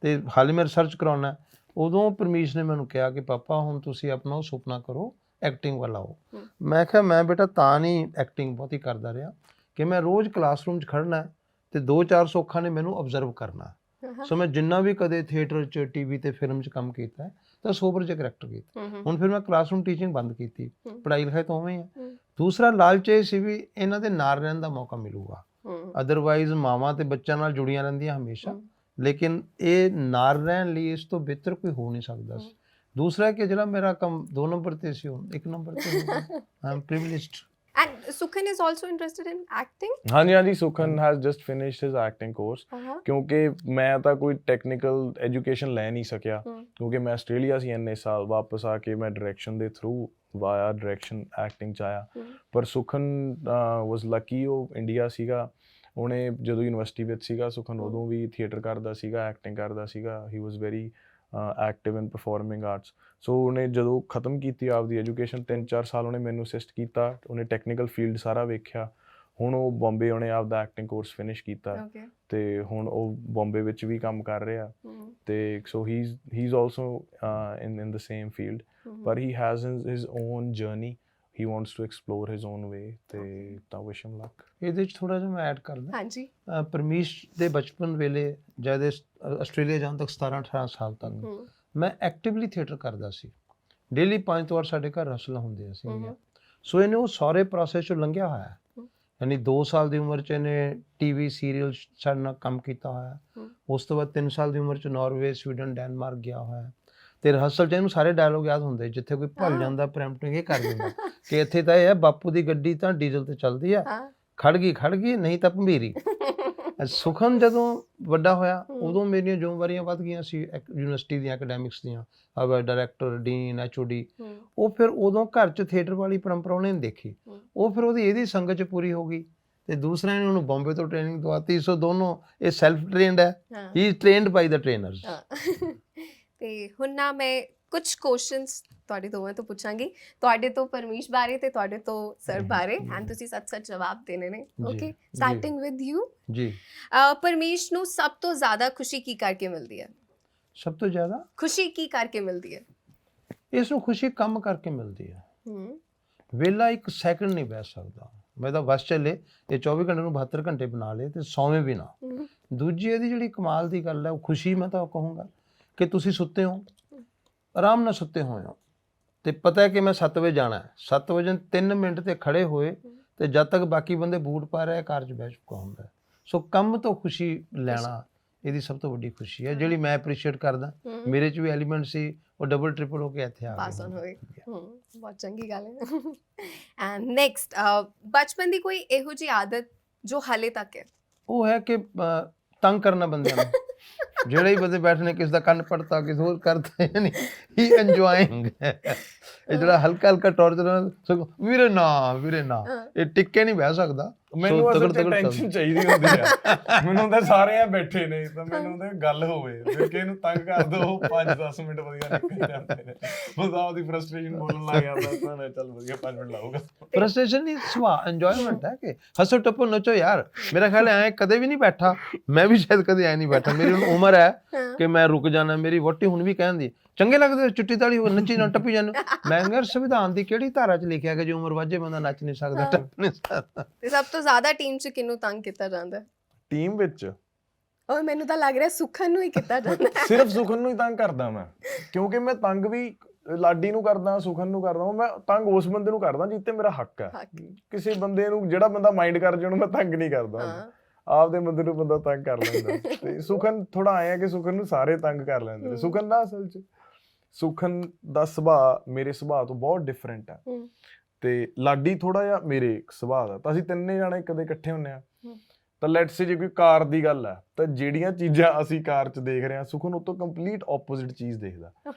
ਤੇ ਹਾਲੇ ਮੈਂ ਰਿਸਰਚ ਕਰਾਉਣਾ, ਉਦੋਂ ਪਰਮੀਸ਼ ਨੇ ਮੈਨੂੰ ਕਿਹਾ ਕਿ ਪਾਪਾ ਹੁਣ ਤੁਸੀਂ ਆਪਣਾ ਉਹ ਸੁਪਨਾ ਕਰੋ, ਐਕਟਿੰਗ ਵੱਲ ਆਓ। ਮੈਂ ਕਿਹਾ ਮੈਂ ਬੇਟਾ ਤਾਂ ਨਹੀਂ ਐਕਟਿੰਗ ਬਹੁਤੀ ਕਰਦਾ ਰਿਹਾ ਕਿ ਮੈਂ ਰੋਜ਼ ਕਲਾਸਰੂਮ 'ਚ ਖੜਨਾ ਤੇ 2-4 ਸੌਖਾਂ ਨੇ ਮੈਨੂੰ ਆਬਜ਼ਰਵ ਕਰਨਾ। ਸੋ ਮੈਂ ਜਿੰਨਾ ਵੀ ਕਦੇ ਥੀਏਟਰ 'ਚ, ਟੀਵੀ ਤੇ, ਫਿਲਮ 'ਚ ਕੰਮ ਕੀਤਾ ਤਾਂ ਸੋਬਰ 'ਚ ਕਰੈਕਟਰ ਕੀਤਾ। ਹੁਣ ਫਿਰ ਮੈਂ ਕਲਾਸਰੂਮ ਟੀਚਿੰਗ ਬੰਦ ਕੀਤੀ, ਪੜ੍ਹਾਈ ਲਿਖਾਈ ਤਾਂ ਉਵੇਂ ਹੀ ਆ। ਦੂਸਰਾ ਲਾਲਚ ਇਹ ਸੀ ਵੀ ਇਹਨਾਂ ਦੇ ਨਾਲ ਰਹਿਣ ਦਾ ਮੌਕਾ ਮਿਲੂਗਾ, ਅਦਰਵਾਈਜ਼ ਮਾਵਾਂ ਤੇ ਬੱਚਿਆਂ ਨਾਲ ਜੁੜੀਆਂ ਰਹਿੰਦੀਆਂ ਹਮੇਸ਼ਾ, ਲੇਕਿਨ ਇਹ ਨਾਲ ਰਹਿਣ ਲਈ ਇਸ ਤੋਂ ਬਿਹਤਰ ਕੋਈ ਹੋ ਨਹੀਂ ਸਕਦਾ ਸੀ। ਦੂਸਰਾ ਕਿ ਜਿਹੜਾ ਮੇਰਾ ਕੰਮ 2 ਨੰਬਰ ਤੇ ਸੀ, ਹੁਣ 1 ਨੰਬਰ ਤੇ I am privileged. And Sukhan is also interested in acting? ਹਾਂਜੀ, Sukhan has just finished his acting course. ਕਿਉਂਕਿ ਮੈਂ ਤਾਂ ਕੋਈ ਟੈਕਨੀਕਲ ਐਜੂਕੇਸ਼ਨ ਲੈ ਨਹੀਂ ਸਕਿਆ, ਕਿਉਂਕਿ ਮੈਂ ਆਸਟ੍ਰੇਲੀਆ ਸੀ ਇੰਨੇ ਸਾਲ, ਵਾਪਸ ਆ ਕੇ ਮੈਂ ਡਾਇਰੈਕਸ਼ਨ ਦੇ ਥਰੂ ਵਾਇਆ ਡਾਇਰੈਕਸ਼ਨ ਐਕਟਿੰਗ 'ਚ ਆਇਆ। ਪਰ ਸੁਖਨ ਵਾਸ ਲੱਕੀ, ਉਹ ਇੰਡੀਆ ਸੀਗਾ, ਉਹਨੇ ਜਦੋਂ ਯੂਨੀਵਰਸਿਟੀ ਵਿੱਚ ਸੀਗਾ ਸੁਖਨ ਉਦੋਂ ਵੀ ਥੀਏਟਰ ਕਰਦਾ ਸੀਗਾ, ਐਕਟਿੰਗ ਕਰਦਾ ਸੀਗਾ। He was very active in performing arts. So ਉਹਨੇ ਜਦੋਂ ਖਤਮ ਕੀਤੀ ਆਪਦੀ ਐਜੂਕੇਸ਼ਨ 3-4 ਸਾਲ ਉਹਨੇ ਮੈਨੂੰ ਅਸਿਸਟ ਕੀਤਾ, ਉਹਨੇ ਟੈਕਨੀਕਲ ਫੀਲਡ ਸਾਰਾ ਵੇਖਿਆ। ਹੁਣ ਉਹ ਬੰਬੇ ਉਹਨੇ ਆਪਦਾ ਐਕਟਿੰਗ ਕੋਰਸ ਫਿਨਿਸ਼ ਕੀਤਾ ਤੇ ਹੁਣ ਉਹ ਬੰਬੇ ਵਿੱਚ ਵੀ ਕੰਮ ਕਰ ਰਿਹਾ। ਤੇ so he is also in the same field, ਪਰ he has his own journey, he wants to explore his own way, ਤੇ ਤਾਂ ਵਿਸ਼ ਹਿਮ ਲੱਕ। ਇਹਦੇ 'ਚ ਥੋੜਾ ਜਿਹਾ ਮੈਂ ਐਡ ਕਰਦਾ। ਹਾਂਜੀ, ਪਰਮੀਸ਼ ਦੇ ਬਚਪਨ ਵੇਲੇ ਜਦ ਆਸਟ੍ਰੇਲੀਆ ਜਾਣ ਤੱਕ 17-18 ਸਾਲ ਤੱਕ ਹੂੰ ਮੈਂ ਐਕਟਿਵਲੀ ਥੀਏਟਰ ਕਰਦਾ ਸੀ। ਡੇਲੀ 5 ਵਾਰ ਸਾਡੇ ਘਰ ਰਸਲਾਂ ਹੁੰਦੀਆਂ ਸੀ। ਹੂੰ ਸੋ ਇਹਨੇ ਉਹ ਸਾਰੇ ਪ੍ਰੋਸੈਸ 'ਚੋਂ ਲੰਘਿਆ ਹੋਇਆ ਹੈ। ਹੂੰ। ਯਾਨੀ 2 ਸਾਲ ਦੀ ਉਮਰ 'ਚ ਇਹਨੇ ਟੀਵੀ ਸੀਰੀਅਲ ਸਾਡੇ ਨਾਲ ਕੰਮ ਕੀਤਾ ਹੋਇਆ। ਹੂੰ। ਉਸ ਤੋਂ ਬਾਅਦ 3 ਸਾਲ ਦੀ ਉਮਰ 'ਚ ਨਾਰਵੇ, ਸਵੀਡਨ, ਡੈਨਮਾਰਕ ਗਿਆ ਹੋਇਆ। ਤੇ ਰਿਹਰਸਲ 'ਚ ਇਹਨੂੰ ਸਾਰੇ ਡਾਇਲੋਗ ਯਾਦ ਹੁੰਦੇ, ਜਿੱਥੇ ਕੋਈ ਭੁੱਲ ਹਾਂ। ਜਾਂਦਾ ਪ੍ਰੈਂਪਟਿੰਗ ਇਹ ਕਰ ਦਿੰਦਾ ਕਿ ਇੱਥੇ ਤਾਂ ਇਹ ਹੈ ਬਾਪੂ ਦੀ ਗੱਡੀ ਤਾਂ ਡੀਜ਼ਲ ਤੇ ਚੱਲਦੀ ਆ, ਹਾਂ ਖੜ ਗਈ ਨਹੀਂ ਤਾਂ ਭੰਬੀਰੀ। ਸੁਖਨ ਜਦੋਂ ਵੱਡਾ ਹੋਇਆ ਹੂੰ। ਉਦੋਂ ਮੇਰੀਆਂ ਜ਼ਿੰਮੇਵਾਰੀਆਂ ਵੱਧ ਗਈਆਂ ਸੀ ਯੂਨੀਵਰਸਿਟੀ ਦੀਆਂ ਐਕੈਡੈਮਿਕਸ ਦੀਆਂ, ਡਾਇਰੈਕਟਰ, ਡੀਨ, HOD। ਹੂੰ ਉਹ ਫਿਰ ਉਦੋਂ ਘਰ 'ਚ ਥੀਏਟਰ ਵਾਲੀ ਪਰੰਪਰਾ ਉਹਨੇ ਨਹੀਂ ਦੇਖੀ। ਹੂੰ। ਉਹ ਫਿਰ ਇਹਦੀ ਸੰਗਤ 'ਚ ਪੂਰੀ ਹੋ ਗਈ। ਤੇ ਦੂਸਰਾ ਨੇ ਉਹਨੂੰ ਬੰਬੇ ਤੋਂ ਟ੍ਰੇਨਿੰਗ ਦਵਾਤੀ। ਸੋ ਦੋਨੋਂ ਇਹ ਸੈਲਫ ਟ੍ਰੇਨਡ ਹੈ, ਹਾਂ he is trained by the trainers. ਹਾਂ। ਤੇ ਹੁਣ ਨਾ ਮੈਂ ਕੁਝ ਕੁਐਸਚਨਸ ਤੁਹਾਡੇ ਦੋਵਾਂ ਤੋਂ ਪੁੱਛਾਂਗੀ, ਤੁਹਾਡੇ ਤੋਂ ਪਰਮੀਸ਼ ਬਾਰੇ ਤੇ ਤੁਹਾਡੇ ਤੋਂ ਸਰ ਬਾਰੇ, ਐਂਡ ਤੁਸੀਂ ਸੱਚ ਜਵਾਬ ਦੇਣੇ ਨੇ। Okay, starting with you. ਜੀ। ਪਰਮੀਸ਼ ਨੂੰ ਸਭ ਤੋਂ ਜ਼ਿਆਦਾ ਖੁਸ਼ੀ ਕੀ ਕਰਕੇ ਮਿਲਦੀ ਹੈ? ਸਭ ਤੋਂ ਜ਼ਿਆਦਾ ਖੁਸ਼ੀ ਕੀ ਕਰਕੇ ਮਿਲਦੀ ਹੈ? ਇਸ ਨੂੰ ਖੁਸ਼ੀ ਕੰਮ ਕਰਕੇ ਮਿਲਦੀ ਹੈ। ਹੂੰ ਵੇਲਾ ਇੱਕ ਸੈਕਿੰਡ ਨਹੀਂ ਬਹਿ ਸਕਦਾ। ਮੈਂ ਤਾਂ ਬਸ ਚੱਲੇ ਇਹ 24 ਘੰਟੇ ਨੂੰ 72 ਘੰਟੇ ਬਣਾ ਲਏ ਤੇ ਸੌਵੇਂ ਵੀ ਨਾ। ਹੂੰ ਦੂਜੀ ਇਹਦੀ ਜਿਹੜੀ ਕਮਾਲ ਦੀ ਗੱਲ ਹੈ ਉਹ ਖੁਸ਼ੀ, ਮੈਂ ਤਾਂ ਕਹੂੰਗਾ ਕਿ ਤੁਸੀਂ ਸੁੱਤੇ ਹੋ, ਆਰਾਮ ਨਾਲ ਸੁੱਤੇ ਹੋਏ ਹੋ ਤੇ ਪਤਾ ਹੈ ਕਿ ਮੈਂ 7 ਵਜੇ ਜਾਣਾ ਹੈ, 7 ਵਜੇ 3 ਮਿੰਟ ਤੇ ਖੜੇ ਹੋਏ ਤੇ ਜਦ ਤੱਕ ਬਾਕੀ ਬੰਦੇ ਬੂਟ ਪਾ ਰਹੇ ਕਾਰ 'ਚ ਬਹਿ ਚੁੱਕਾ ਹੁੰਦਾ ਹੈ। ਸੋ ਕੰਮ ਤੋਂ ਖੁਸ਼ੀ ਲੈਣਾ ਇਹਦੀ ਸਭ ਤੋਂ ਵੱਡੀ ਖੁਸ਼ੀ ਹੈ, ਜਿਹੜੀ ਮੈਂ ਐਪਰੀਸ਼ੀਏਟ ਕਰਦਾ। ਹੂੰ ਮੇਰੇ 'ਚ ਵੀ ਐਲੀਮੈਂਟ ਸੀ, ਉਹ ਡਬਲ ਟ੍ਰਿਪਲ ਹੋ ਕੇ ਇੱਥੇ ਆ ਪਾਸ ਆਨ ਗਏ। ਹੋਏ। ਬਹੁਤ ਚੰਗੀ ਗੱਲ ਹੈ। ਐਂਡ ਨੈਕਸਟ, ਬਚਪਨ ਦੀ ਕੋਈ ਇਹੋ ਜਿਹੀ ਆਦਤ ਜੋ ਹਾਲੇ ਤੱਕ ਹੈ? ਉਹ ਹੈ ਕਿ ਤੰਗ ਕਰਨਾ ਬੰਦਿਆਂ ਨੂੰ। ਜਿਹੜੇ ਹੀ ਬੰਦੇ ਬੈਠਨੇ ਕਿਸ ਦਾ ਕੰਨ ਪੜਤਾ ਕਿਸੇ ਹੋਰ ਕਰਦੇ ਨਹੀਂ, ਹੀ ਇੰਜੋਇੰਗ। ਇਹ ਜਿਹੜਾ ਹਲਕਾ ਹਲਕਾ ਟੌਰਚਰ, ਵੀਰੇ ਨਾ ਇਹ ਟਿੱਕੇ ਨਹੀਂ ਬਹਿ ਸਕਦਾ। ਮੈਨੂੰ ਅਸਲ 'ਚ ਟੈਨਸ਼ਨ ਚਾਹੀਦੀ ਹੁੰਦੀ ਆ। ਮੈਨੂੰ ਤਾਂ ਸਾਰੇ ਆ ਬੈਠੇ ਨੇ ਤਾਂ ਮੈਨੂੰ ਤਾਂ ਗੱਲ ਹੋਵੇ, ਫਿਰ ਕਿ ਇਹਨੂੰ ਤੰਗ ਕਰ ਦੋ 5-10 ਮਿੰਟ ਵਧੀਆ ਨਿਕਲ ਜਾਂਦੇ ਨੇ। ਬੰਦਾ ਉਹਦੀ ਫਰਸਟ੍ਰੇਸ਼ਨ ਬੋਲਣ ਲੱਗ ਜਾਂਦਾ ਤਾਂ ਮੈਂ ਚੱਲ ਵਧੀਆ 5 ਮਿੰਟ ਲਾਊਗਾ। ਫਰਸਟ੍ਰੇਸ਼ਨ ਨਹੀਂ, ਸੁਭਾਅ ਇੰਜੋਇਮੈਂਟ ਹੈ ਕਿ ਹੱਸੋ ਟੱਪੋ ਨੱਚੋ ਯਾਰ। ਮੇਰਾ ਖਿਆਲ ਐ ਕਦੇ ਵੀ ਨਹੀਂ ਬੈਠਾ, ਮੈਂ ਵੀ ਸ਼ਾਇਦ ਕਦੇ ਐ ਨਹੀਂ ਬੈਠਾ। ਮੇਰੀ ਹੁਣ ਉਮਰ ਹੈ ਕਿ ਮੈਂ ਰੁਕ ਜਾਣਾ। ਮੇਰੀ ਵਹੁਟੀ ਹੁਣ ਵੀ ਕਹਿੰਦੀ ਚੰਗੇ ਲੱਗਦੇ ਚੁੱਟੀ ਤਾਲੀ ਨੱਚੀ ਨਾ ਟੱਪੀ ਜਾਂਦੇ। ਮੈਂ ਕਿਹਾ ਸੰਵਿਧਾਨ ਦੀ ਕਿਹੜੀ ਧਾਰਾ 'ਚ ਲਿਖਿਆ ਕਿ ਜੇ ਉਮਰ ਵਾਜੇ ਬੰਦਾ ਨੱਚ ਨਹੀਂ ਸਕਦਾ, ਟੱਪ ਨਹੀਂ ਸਕਦਾ। ਤੇ ਸਭ ਤੋਂ ਜ਼ਿਆਦਾ ਟੀਮ 'ਚ ਕਿਹਨੂੰ ਤੰਗ ਕੀਤਾ ਜਾਂਦਾ? ਟੀਮ ਵਿੱਚ ਔਰ ਮੈਨੂੰ ਤਾਂ ਲੱਗ ਰਿਹਾ ਸੁਖਨ ਨੂੰ ਹੀ ਕੀਤਾ ਜਾਂਦਾ। ਸਿਰਫ ਸੁਖਨ ਨੂੰ ਹੀ ਤੰਗ ਕਰਦਾ ਮੈਂ, ਕਿਉਂਕਿ ਮੈਂ ਤੰਗ ਵੀ ਲਾਡੀ ਨੂੰ ਕਰਦਾ, ਸੁਖਨ ਨੂੰ ਕਰਦਾ। ਮੈਂ ਤੰਗ ਉਸ ਬੰਦੇ ਨੂੰ ਕਰਦਾ ਜਿੱਤੇ ਮੇਰਾ ਹੱਕ ਹੈ। ਕਿਸੇ ਬੰਦੇ ਨੂੰ, ਜਿਹੜਾ ਬੰਦਾ ਮਾਈਂਡ ਕਰ ਜੇ ਉਹਨੂੰ ਮੈਂ ਤੰਗ ਨਹੀਂ ਕਰਦਾ। ਆਪਦੇ ਬੰਦੇ ਨੂੰ ਬੰਦਾ ਤੰਗ ਕਰ ਲੈਂਦਾ। ਤੇ ਸੁਖਨ ਥੋੜਾ ਆਇਆ ਕਿ ਸੁਖਨ ਨੂੰ ਸਾਰੇ ਤੰਗ ਕਰ ਲੈਂਦੇ ਨੇ। ਸੁਖਨ ਦਾ ਅਸਲ 'ਚ ਸੁਖਨ ਦਾ ਸੁਭਾਅ ਮੇਰੇ ਸੁਭਾਅ ਤੋਂ ਬਹੁਤ ਡਿਫਰੈਂਟ ਹੈ। ਤੇ ਲਾਡੀ ਥੋੜਾ ਜਿਹਾ ਮੇਰੇ ਸੁਭਾਅ ਦਾ, ਤਾਂ ਅਸੀਂ ਤਿੰਨੇ ਜਾਣੇ ਕਦੇ ਇਕੱਠੇ ਹੁੰਨੇ ਆ ਤਾਂ ਲੈਟਸ ਸੇ ਜੇ ਕੋਈ ਕਾਰ ਦੀ ਗੱਲ ਹੈ ਤਾਂ ਜਿਹੜੀਆਂ ਚੀਜ਼ਾਂ ਅਸੀਂ ਕਾਰ 'ਚ ਦੇਖ ਰਹੇ ਹਾਂ, ਸੁਖਨ ਉਹ ਤੋਂ ਕੰਪਲੀਟ ਆਪੋਜ਼ਿਟ ਚੀਜ਼ ਦੇਖਦਾ।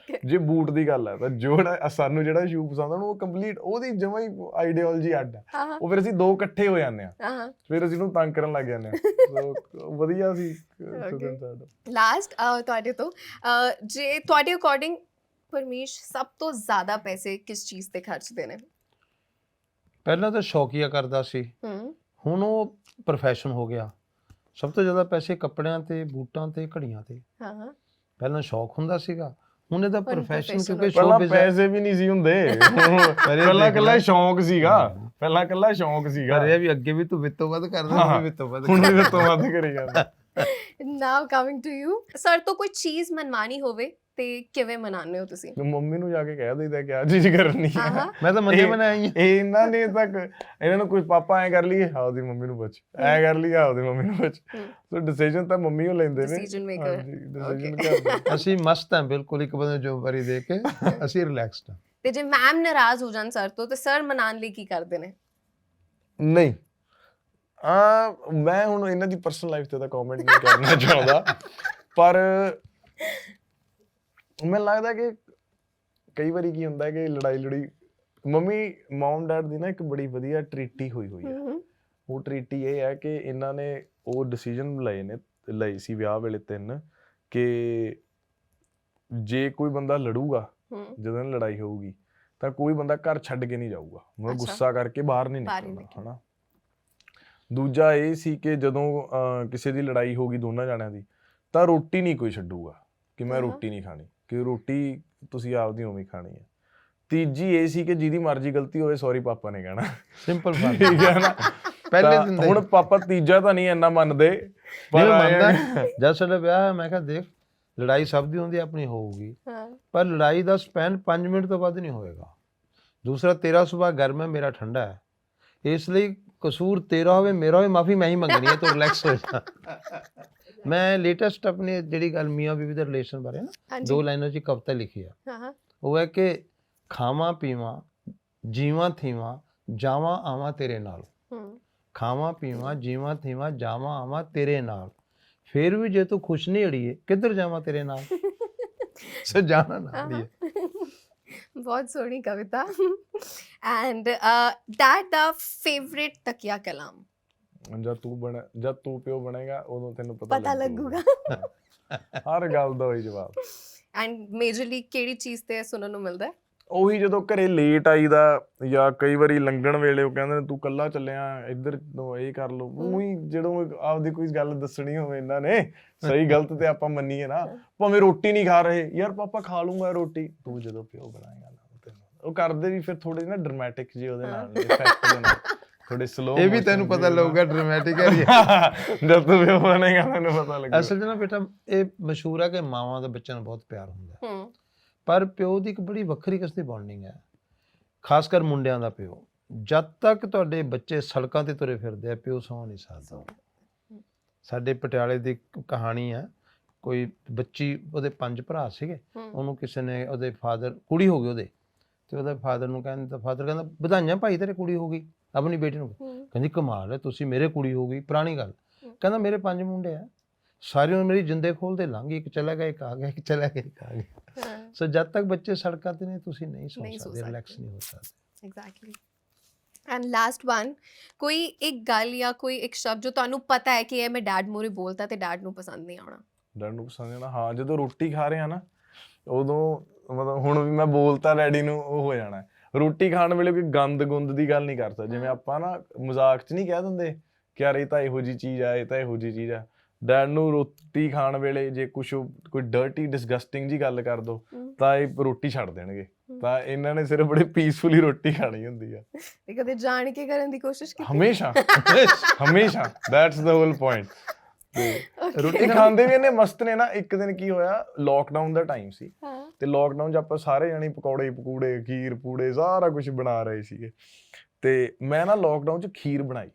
ਜੇ ਬੂਟ ਦੀ ਗੱਲ ਹੈ ਤਾਂ ਸਾਨੂੰ ਜਿਹੜਾ ਸ਼ੂ ਪਸੰਦ ਆ ਉਹ ਕੰਪਲੀਟ ਉਹਦੀ ਜਮਾਂ ਹੀ ਆਈਡੀਓਲੋਜੀ ਅੱਡ ਹੈ। ਉਹ ਫਿਰ ਅਸੀਂ 2 ਇਕੱਠੇ ਹੋ ਜਾਂਦੇ ਆ, ਫਿਰ ਅਸੀਂ ਉਹਨੂੰ ਤੰਗ ਕਰਨ ਲੱਗ ਜਾਂਦੇ ਆ। ਵਧੀਆ ਸੀ ਸੁਖਨ ਸਾਡਾ। ਲਾਸਟ ਤੁਹਾਡੇ ਤੋਂ, ਜੇ ਤੁਹਾਡੇ ਅਕੋਰਡਿੰਗ ਪਰਮੀਸ਼ ਸਭ ਤੋਂ ਜ਼ਿਆਦਾ ਪੈਸੇ ਕਿਸ ਚੀਜ਼ ਤੇ ਖਰਚਦੇ ਨੇ? ਪਹਿਲਾਂ ਤਾਂ ਸ਼ੌਕੀਆ ਕਰਦਾ ਸੀ, ਹੁਣ ਉਹ ਪ੍ਰੋਫੈਸ਼ਨ ਹੋ ਗਿਆ। ਸਭ ਤੋਂ ਜ਼ਿਆਦਾ ਪੈਸੇ ਕੱਪੜਿਆਂ ਤੇ, ਬੂਟਾਂ ਤੇ, ਘੜੀਆਂ ਤੇ। ਪਹਿਲਾਂ ਸ਼ੌਕ ਹੁੰਦਾ ਸੀਗਾ, ਹੁਣ ਇਹਦਾ ਪ੍ਰੋਫੈਸ਼ਨ, ਕਿਉਂਕਿ ਪਹਿਲਾਂ ਪੈਸੇ ਵੀ ਨਹੀਂ ਸੀ ਹੁੰਦੇ। ਪਹਿਲਾਂ ਇਕੱਲਾ ਸ਼ੌਂਕ ਸੀਗਾ, ਅਰੇ ਵੀ ਅੱਗੇ ਵੀ ਤੂੰ ਵਿੱਤੋਂ ਵੱਧ ਕਰਦਾ, ਹੁਣ ਵੀ ਵਿੱਤੋਂ ਵੱਧ ਕਰੀ ਜਾਂਦਾ। ਨਾਓ ਕਮਿੰਗ ਟੂ ਯੂ, ਸਰ ਤੋਂ ਕੋਈ ਚੀਜ਼ ਮਨਵਾਣੀ ਹੋਵੇ ਤੇ ਕਿਵੇਂ ਮਨਾਉਂਦੇ ਹੋ ਤੁਸੀਂ? ਮੰਮੀ ਨੂੰ ਜਾ ਕੇ ਕਹਿ ਦਈਦਾ ਕਿ ਆ ਚੀਜ਼ ਕਰਨੀ ਹੈ। ਮੈਂ ਤਾਂ ਮੰਨੇ ਬਣਾਈ ਹੈ। ਇਹਨਾਂ ਨੇ ਤੱਕ ਇਹਨਾਂ ਨੂੰ ਕੋਈ ਪਾਪਾ ਐ ਕਰ ਲਈਏ, ਆਪਦੀ ਮੰਮੀ ਨੂੰ ਪੁੱਛ, ਐ ਕਰ ਲਈਏ ਆਪਦੀ ਮੰਮੀ ਨੂੰ ਪੁੱਛ। ਸੋ ਡਿਸੀਜਨ ਤਾਂ ਮੰਮੀ ਉਹ ਲੈਂਦੇ ਨੇ। Decision maker. ਅਸੀਂ ਮਸਤ ਹਾਂ ਬਿਲਕੁਲ, ਇੱਕ ਬੰਦੇ ਜ਼ਿੰਮੇਵਾਰੀ ਦੇ ਕੇ ਅਸੀਂ ਰਿਲੈਕਸਡ ਹਾਂ। ਤੇ ਜੇ ਮੈਮ ਨਾਰਾਜ਼ ਹੋ ਜਾਣ ਸਰ ਤੋਂ, ਤੇ ਸਰ ਮਨਾਉਣ ਲਈ ਕੀ ਕਰਦੇ ਨੇ? ਨਹੀਂ, ਮੈਂ ਹੁਣ ਇਹਨਾਂ ਦੀ ਪਰਸਨਲ ਲਾਈਫ ਤੇ ਤਾਂ ਕਮੈਂਟ ਨਹੀਂ ਕਰਨਾ ਚਾਹੁੰਦਾ, ਪਰ ਮੈਨੂੰ ਲੱਗਦਾ ਕਿ ਕਈ ਵਾਰੀ ਕੀ ਹੁੰਦਾ ਕਿ ਲੜਾਈ ਮਮ ਡੈਡ ਦੀ ਨਾ ਇੱਕ ਬੜੀ ਵਧੀਆ ਟ੍ਰੀਟੀ ਹੋਈ ਹੈ। ਉਹ ਟ੍ਰੀਟੀ ਇਹ ਹੈ ਕਿ ਇਹਨਾਂ ਨੇ ਉਹ ਡਿਸੀਜਨ ਲਏ ਸੀ ਵਿਆਹ ਵੇਲੇ 3 ਕਿ ਜੇ ਕੋਈ ਬੰਦਾ ਲੜੂਗਾ, ਜਦੋਂ ਲੜਾਈ ਹੋਊਗੀ ਤਾਂ ਕੋਈ ਬੰਦਾ ਘਰ ਛੱਡ ਕੇ ਨਹੀਂ ਜਾਊਗਾ, ਮਤਲਬ ਗੁੱਸਾ ਕਰਕੇ ਬਾਹਰ ਨਹੀਂ ਨਿਕਲਣਾ, ਹਨਾ। ਦੂਜਾ ਇਹ ਸੀ ਕਿ ਜਦੋਂ ਕਿਸੇ ਦੀ ਲੜਾਈ ਹੋਗੀ ਦੋਨਾਂ ਜਾਣਿਆਂ ਦੀ, ਤਾਂ ਰੋਟੀ ਨਹੀਂ ਕੋਈ ਛੱਡੂਗਾ ਕਿ ਮੈਂ ਰੋਟੀ ਨਹੀਂ ਖਾਣੀ, ਕਿ ਰੋਟੀ ਤੁਸੀਂ ਆਪਦੀ ਉਵੇਂ ਖਾਣੀ ਹੈ। ਤੀਜੀ ਇਹ ਸੀ ਕਿ ਜਿਹਦੀ ਮਰਜ਼ੀ ਗਲਤੀ ਹੋਵੇ ਸੌਰੀ ਪਾਪਾ ਨੇ ਕਹਿਣਾ, ਸਿੰਪਲ ਠੀਕ ਹੈ ਨਾ। ਪਹਿਲੇ ਤਾਂ ਦਿਨ ਹੁਣ ਪਾਪਾ ਤੀਜਾ ਤਾਂ ਨਹੀਂ ਇੰਨਾ ਮੰਨਦੇ ਪਰ ਪਰ ਆਏ ਆ ਮੰਨਦਾ ਜਦ ਸਾਡਾ ਵਿਆਹ ਹੋਇਆ ਮੈਂ ਕਿਹਾ ਦੇਖ ਲੜਾਈ ਸਭ ਦੀ ਹੁੰਦੀ ਆਪਣੀ ਹੋਊਗੀ ਪਰ ਲੜਾਈ ਦਾ ਸਪੈਨ 5 ਮਿੰਟ ਤੋਂ ਵੱਧ ਨਹੀਂ ਹੋਏਗਾ। ਦੂਸਰਾ ਤੇਰਾ ਸੁਭਾਅ ਗਰਮ ਹੈ ਮੇਰਾ ਠੰਡਾ ਹੈ ਇਸ ਲਈ ਕਸੂਰ ਤੇਰਾ ਹੋਵੇ ਮੇਰਾ ਹੋਵੇ ਮਾਫੀ ਮੈਂ ਹੀ ਮੰਗਣੀ ਹੈ ਤੂੰ ਰਿਲੈਕਸ ਹੋ ਜਾ। ਮੈਂ ਲੇਟੈਸਟ ਆਪਣੀ ਜਿਹੜੀ ਗੱਲ ਮੀਆਂ ਬੀਵੀ ਦੇ ਰਿਲੇਸ਼ਨ ਬਾਰੇ ਨਾ 2 ਲਾਈਨਾਂ 'ਚ ਕਵਿਤਾ ਲਿਖੀ ਆ ਉਹ ਹੈ ਕਿ ਖਾਵਾਂ ਪੀਵਾਂ ਜੀਵਾਂ ਥੀਵਾਂ ਜਾਵਾਂ ਆਵਾਂ ਤੇਰੇ ਨਾਲ ਖਾਵਾਂ ਪੀਵਾਂ ਜੀਵਾਂ ਥੀਵਾਂ ਜਾਵਾਂ ਆਵਾਂ ਤੇਰੇ ਨਾਲ ਫਿਰ ਵੀ ਜੇ ਤੂੰ ਖੁਸ਼ ਨਹੀਂ ਅੜੀਏ ਕਿੱਧਰ ਜਾਵਾਂ ਤੇਰੇ ਨਾਲ ਸੋ ਜਾਣਾ ਨਾ ਅੜੀਏ। ਬਹੁਤ ਸੋਹਣੀ ਕਵਿਤਾ। ਐਂਡ ਡੈਡ ਦਾ ਫੇਵਰਿਟ ਤਕਿਆ ਕਲਾਮ? ਜਦ ਤੂੰ ਪਿਓ ਬਣੇਗਾ ਉਦੋਂ ਤੈਨੂੰ ਪਤਾ ਲੱਗੂਗਾ। ਹਰ ਗੱਲ ਦਾ ਉਹੀ ਜਵਾਬ। ਐਂਡ ਮੇਜਰਲੀ ਕਿਹੜੀ ਚੀਜ਼ ਤੇ ਸੁਣਨ ਨੂੰ ਮਿਲਦਾ? ਉਹੀ ਜਦੋਂ ਘਰੇ ਲੇਟ ਆਈਦਾ ਜਾਂ ਕਈ ਵਾਰੀ ਲੰਘਣ ਵੇਲੇ ਉਹ ਕਹਿੰਦੇ ਨੇ ਤੂੰ ਕੱਲਾ ਚੱਲਿਆ ਇੱਧਰ ਤੋਂ ਇਹ ਕਰ ਲਓ ਉਹੀ ਜਦੋਂ ਆਪਦੀ ਕੋਈ ਗੱਲ ਦੱਸਣੀ ਹੋਵੇ ਇਹਨਾਂ ਨੇ ਸਹੀ ਗਲਤ ਤੇ ਆਪਾਂ ਮੰਨੀਏ ਨਾ ਭਾਵੇਂ ਰੋਟੀ ਨਹੀਂ ਖਾ ਰਹੇ ਯਾਰ ਪਾਪਾ ਖਾ ਲੂੰਗਾ ਰੋਟੀ ਤੂੰ ਜਦੋਂ ਪਿਓ ਬਣਾਏਗਾ ਨਾ ਉਹ ਕਰਦੇ ਵੀ ਫਿਰ ਥੋੜੇ ਨਾ ਡਰਾਮੈਟਿਕ ਜਿਹੇ ਉਹਦੇ ਨਾਲ ਇਫੈਕਟ ਦੇ ਨਾਲ ਥੋੜੇ ਸਲੋ ਇਹ ਵੀ ਤੈਨੂੰ ਪਤਾ ਲੱਗੂਗਾ ਡਰਾਮੈਟਿਕ ਹੈ ਜਦ ਤੂੰ ਪਿਓ ਬਣੇਗਾ ਤੈਨੂੰ ਪਤਾ ਲੱਗੂਗਾ। ਅਸਲ 'ਚ ਨਾ ਬੇਟਾ ਇਹ ਮਸ਼ਹੂਰ ਹੈ ਕਿ ਮਾਵਾਂ ਦਾ ਬੱਚਿਆਂ ਨੂੰ ਬਹੁਤ ਪਿਆਰ ਹੁੰਦਾ ਪਰ ਪਿਓ ਦੀ ਇੱਕ ਬੜੀ ਵੱਖਰੀ ਕਿਸਮ ਦੀ ਬੌਂਡਿੰਗ ਹੈ ਖਾਸ ਕਰ ਮੁੰਡਿਆਂ ਦਾ ਪਿਓ। ਜਦ ਤੱਕ ਤੁਹਾਡੇ ਬੱਚੇ ਸੜਕਾਂ ਤੇ ਤੁਰੇ ਫਿਰਦੇ ਆ ਪਿਓ ਸੌਂ ਨਹੀਂ ਸਕਦਾ। ਸਾਡੇ ਪਟਿਆਲੇ ਦੀ ਕਹਾਣੀ ਹੈ ਕੋਈ ਬੱਚੀ ਉਹਦੇ 5 ਭਰਾ ਸੀਗੇ ਉਹਨੂੰ ਕਿਸੇ ਨੇ ਉਹਦੇ ਫਾਦਰ ਕੁੜੀ ਹੋ ਗਈ ਉਹਦੇ ਤੇ ਉਹਦੇ ਫਾਦਰ ਨੂੰ ਕਹਿੰਦਾ ਫਾਦਰ ਕਹਿੰਦਾ ਵਧਾਈਆਂ ਭਾਈ ਤੇਰੇ ਕੁੜੀ ਹੋ ਗਈ ਆਪਣੀ ਬੇਟੀ ਨੂੰ ਕਹਿੰਦੀ ਕਮਾਲ ਹੈ ਤੁਸੀਂ ਮੇਰੇ ਕੁੜੀ ਹੋ ਗਈ ਪੁਰਾਣੀ ਗੱਲ ਕਹਿੰਦਾ ਮੇਰੇ 5 ਮੁੰਡੇ ਆ ਸਾਰਿਆਂ ਨੂੰ ਮੇਰੀ ਜਿੰਦੇ ਖੋਲਦੇ ਲੰਘ ਇੱਕ ਚਲਾ ਗਿਆ ਇੱਕ ਆ ਗਿਆ ਇੱਕ ਚਲਾ ਗਿਆ ਇੱਕ ਆ ਗਿਆ। ਸੋ ਜਦ ਤੱਕ ਬੱਚੇ ਸੜਕਾਂ ਤੇ ਨੇ ਤੁਸੀਂ ਨਹੀਂ ਸੌਂ ਸਕਦੇ ਰਿਲੈਕਸ ਨਹੀਂ ਹੋ ਸਕਦੇ। ਐਗਜ਼ੈਕਟਲੀ। ਐਂਡ ਲਾਸਟ ਵਨ ਕੋਈ ਇੱਕ ਗੱਲ ਜਾਂ ਕੋਈ ਇੱਕ ਸ਼ਬਦ ਜੋ ਤੁਹਾਨੂੰ ਪਤਾ ਹੈ ਕਿ ਇਹ ਮੈਂ ਡੈਡ ਮੂਹਰੇ ਬੋਲਤਾ ਤੇ ਡੈਡ ਨੂੰ ਪਸੰਦ ਨਹੀਂ ਆਉਣਾ? ਡੈਡ ਨੂੰ ਪਸੰਦ ਆਉਣਾ ਹਾਂ ਜਦੋਂ ਰੋਟੀ ਖਾ ਰਹੇ ਆ ਨਾ ਉਦੋਂ ਮਤਲਬ ਹੁਣ ਵੀ ਮੈਂ ਬੋਲਤਾ ਡੈਡੀ ਨੂੰ ਉਹ ਹੋ ਜਾਣਾ ਰੋਟੀ ਖਾਣ ਵੇਲੇ ਕੋਈ ਗੰਦ ਗੁੰਦ ਦੀ ਗੱਲ ਨਹੀਂ ਕਰ ਸਕਦਾ ਜਿਵੇਂ ਆਪਾਂ ਨਾ ਮਜ਼ਾਕ 'ਚ ਨਹੀਂ ਕਹਿ ਦਿੰਦੇ ਕਿ ਯਾਰ ਇਹ ਤਾਂ ਇਹੋ ਜਿਹੀ ਚੀਜ਼ ਆ ਇਹ ਤਾਂ ਇਹੋ ਜਿਹੀ ਚੀਜ਼ ਆ। ਡੈਡ ਨੂੰ ਰੋਟੀ ਖਾਣ ਵੇਲੇ ਜੇ ਕੋਈ ਡਰਟੀ ਡਿਸਗਸਟਿੰਗ ਜੀ ਗੱਲ ਕਰ ਦੋ ਤਾਂ ਇਹ ਰੋਟੀ ਛੱਡ ਦੇਣਗੇ ਤਾਂ ਇਹਨਾਂ ਨੇ ਸਿਰਫ ਬੜੇ ਪੀਸਫੁਲੀ ਰੋਟੀ ਖਾਣੀ ਹੁੰਦੀ ਆ। ਇਹ ਕਦੇ ਜਾਣ ਕੇ ਕਰਨ ਦੀ ਕੋਸ਼ਿਸ਼ ਕੀਤੀ? ਹਮੇਸ਼ਾ ਹਮੇਸ਼ਾ ਦੈਟਸ ਦ ਹੋਲ ਪੁਆਇੰਟ। ਰੋਟੀ ਖਾਂਦੇ ਵੀ ਇਹਨੇ ਮਸਤ ਨੇ ਨਾ। ਇੱਕ ਦਿਨ ਕੀ ਹੋਇਆ ਲੋਕਡਾਊਨ ਦਾ ਟਾਈਮ ਸੀ ਤੇ ਲੋਕਡਾਊਨ 'ਚ ਆਪਾਂ ਸਾਰੇ ਜਾਣੇ ਪਕੌੜੇ ਪਕੂੜੇ ਖੀਰ ਪੂੜੇ ਸਾਰਾ ਕੁਝ ਬਣਾ ਰਹੇ ਸੀਗੇ ਤੇ ਮੈਂ ਨਾ ਲੋਕਡਾਊਨ 'ਚ ਖੀਰ ਬਣਾਈ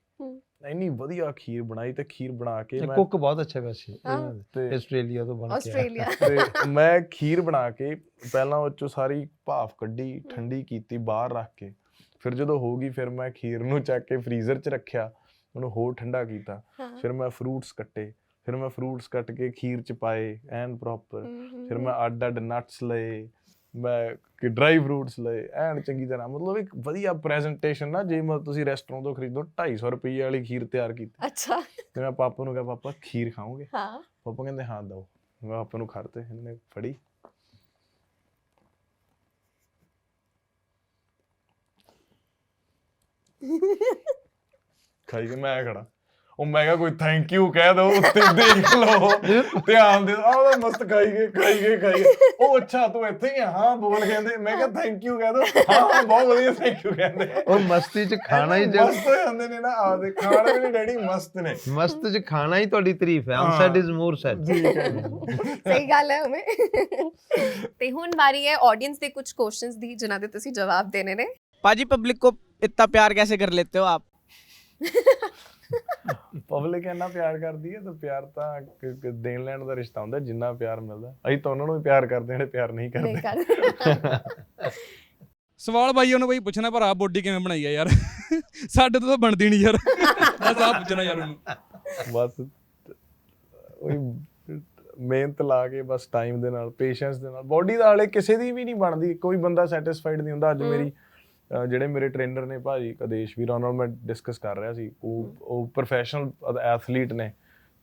ਇੰਨੀ ਵਧੀਆ ਖੀਰ ਬਣਾਈ ਤੇ ਖੀਰ ਬਣਾ ਕੇ ਮੈਂ ਕੁੱਕ ਬਹੁਤ ਅੱਛਾ ਵੈਸੇ ਤੇ ਆਸਟ੍ਰੇਲੀਆ ਤੋਂ ਬਣ ਕੇ ਆਸਟ੍ਰੇਲੀਆ ਤੇ ਮੈਂ ਖੀਰ ਬਣਾ ਕੇ ਪਹਿਲਾਂ ਉਹ 'ਚੋਂ ਸਾਰੀ ਭਾਫ ਕੱਢੀ ਠੰਡੀ ਕੀਤੀ ਬਾਹਰ ਰੱਖ ਕੇ ਫਿਰ ਜਦੋਂ ਹੋ ਗਈ ਫਿਰ ਮੈਂ ਖੀਰ ਨੂੰ ਚੱਕ ਕੇ ਫਰੀਜ਼ਰ 'ਚ ਰੱਖਿਆ ਉਹਨੂੰ ਹੋਰ ਠੰਡਾ ਕੀਤਾ ਫਿਰ ਮੈਂ ਫਰੂਟਸ ਕੱਟ ਕੇ ਖੀਰ 'ਚ ਪਾਏ ਐਨ ਪ੍ਰੋਪਰ ਫਿਰ ਮੈਂ ਅੱਡ ਨਟਸ ਲਏ ਮੈਂ ਡਰਾਈ ਫਰੂਟਸ ਲਏ ਐਨ ਚੰਗੀ ਤਰ੍ਹਾਂ ਮਤਲਬ ਇੱਕ ਵਧੀਆ ਪ੍ਰੈਜੈਂਟੇਸ਼ਨ ਨਾ ਜੇ ਮਤਲਬ ਤੁਸੀਂ ਰੈਸਟੋਰੈਂਟ ਤੋਂ ਖਰੀਦੋ 250 ਰੁਪਏ ਵਾਲੀ ਖੀਰ ਤਿਆਰ ਕੀਤੀ। ਅੱਛਾ ਤੇ ਮੈਂ ਪਾਪਾ ਨੂੰ ਕਿਹਾ ਪਾਪਾ ਖੀਰ ਖਾਓਗੇ? ਹਾਂ ਪਾਪਾ ਕਹਿੰਦੇ ਹਾਂ ਦਿਓ। ਮੈਂ ਪਾਪਾ ਨੂੰ ਖੜਤੇ ਇਹਨੇ ਫੜੀ ਖਾਈ ਕੇ ਮੈਂ ਖੜਾ ਉਹ ਮੈਂ ਕਿਹਾ ਕੋਈ ਥੈਂਕ ਯੂ ਕਹਿ ਦੋ ਉੱਤੇ ਦੇਖ ਲਓ ਧਿਆਨ ਦੇ ਉਹਦਾ ਮਸਤ ਖਾਈ ਗਏ ਉਹ ਅੱਛਾ ਤੂੰ ਇੱਥੇ ਹੀ ਆ ਹਾਂ ਬੋਲ ਕਹਿੰਦੇ ਮੈਂ ਕਿਹਾ ਥੈਂਕ ਯੂ ਕਹਿ ਦੋ ਹਾਂ ਬਹੁਤ ਵਧੀਆ ਥੈਂਕ ਯੂ ਕਹਿੰਦੇ ਉਹ ਮਸਤੀ 'ਚ ਖਾਣਾ ਹੀ ਮਸਤ ਹੋ ਜਾਂਦੇ ਨੇ ਨਾ ਆਪਦੇ ਖਾਣੇ ਵੀ ਡੈਡੀ ਮਸਤ ਨੇ ਮਸਤ 'ਚ ਖਾਣਾ ਹੀ ਤੁਹਾਡੀ ਤਾਰੀਫ ਹੈ ਅਨਸੈਡ ਇਜ਼ ਮੋਰ ਸੈਡ। ਸਹੀ ਗੱਲ ਹੈ ਹਮੇ। ਤੇ ਹੁਣ ਵਾਰੀ ਹੈ ਆਡੀਅנס ਦੇ ਕੁਝ ਕੁਐਸਚਨਸ ਦੀ ਜਿਨ੍ਹਾਂ ਦੇ ਤੁਸੀਂ ਜਵਾਬ ਦੇਣੇ ਨੇ। पाजी पब्लिक को इतना प्यार कैसे कर लेते हो आप? ਪਬਲਿਕ ਇੰਨਾ ਪਿਆਰ ਕਰਦੀ ਹੈ ਤਾਂ ਪਿਆਰ ਤਾਂ ਦੇਣ ਲੈਣ ਦਾ ਰਿਸ਼ਤਾ ਹੁੰਦਾ ਜਿੰਨਾ ਪਿਆਰ ਮਿਲਦਾ ਅਸੀਂ ਤਾਂ ਉਹਨਾਂ ਨੂੰ ਵੀ ਪਿਆਰ ਕਰਦੇ ਜਿਹੜੇ ਪਿਆਰ ਨਹੀਂ ਕਰਦੇ। ਸਵਾਲ ਬਾਈ ਉਹਨੂੰ ਬਈ ਪੁੱਛਣਾ ਭਰਾ ਬੋਡੀ ਕਿਵੇਂ ਬਣਾਈ ਆ ਯਾਰ ਸਾਡੇ ਤੋਂ ਤਾਂ ਬਣਦੀ ਨਹੀਂ ਯਾਰ ਬਸ ਆਹ ਪੁੱਛਣਾ ਯਾਰ ਉਹਨੂੰ ਬਸ ਉਹੀ ਮਿਹਨਤ ਲਾ ਕੇ ਬਸ ਟਾਈਮ ਦੇ ਨਾਲ ਪੇਸ਼ੈਂਸ ਦੇ ਨਾਲ ਬੋਡੀ ਦਾ ਹਾਲੇ ਕਿਸੇ ਦੀ ਵੀ ਨਹੀਂ ਬਣਦੀ ਕੋਈ ਬੰਦਾ ਸੈਟੀਸਫਾਈਡ ਨਹੀਂ ਹੁੰਦਾ। ਅੱਜ ਮੇਰੀ ਜਿਹੜੇ ਮੇਰੇ ਟ੍ਰੇਨਰ ਨੇ ਭਾਜੀ ਆਦੇਸ਼ ਵੀਰ ਉਹਨਾਂ ਨਾਲ ਮੈਂ ਡਿਸਕਸ ਕਰ ਰਿਹਾ ਸੀ ਉਹ ਪ੍ਰੋਫੈਸ਼ਨਲ ਐਥਲੀਟ ਨੇ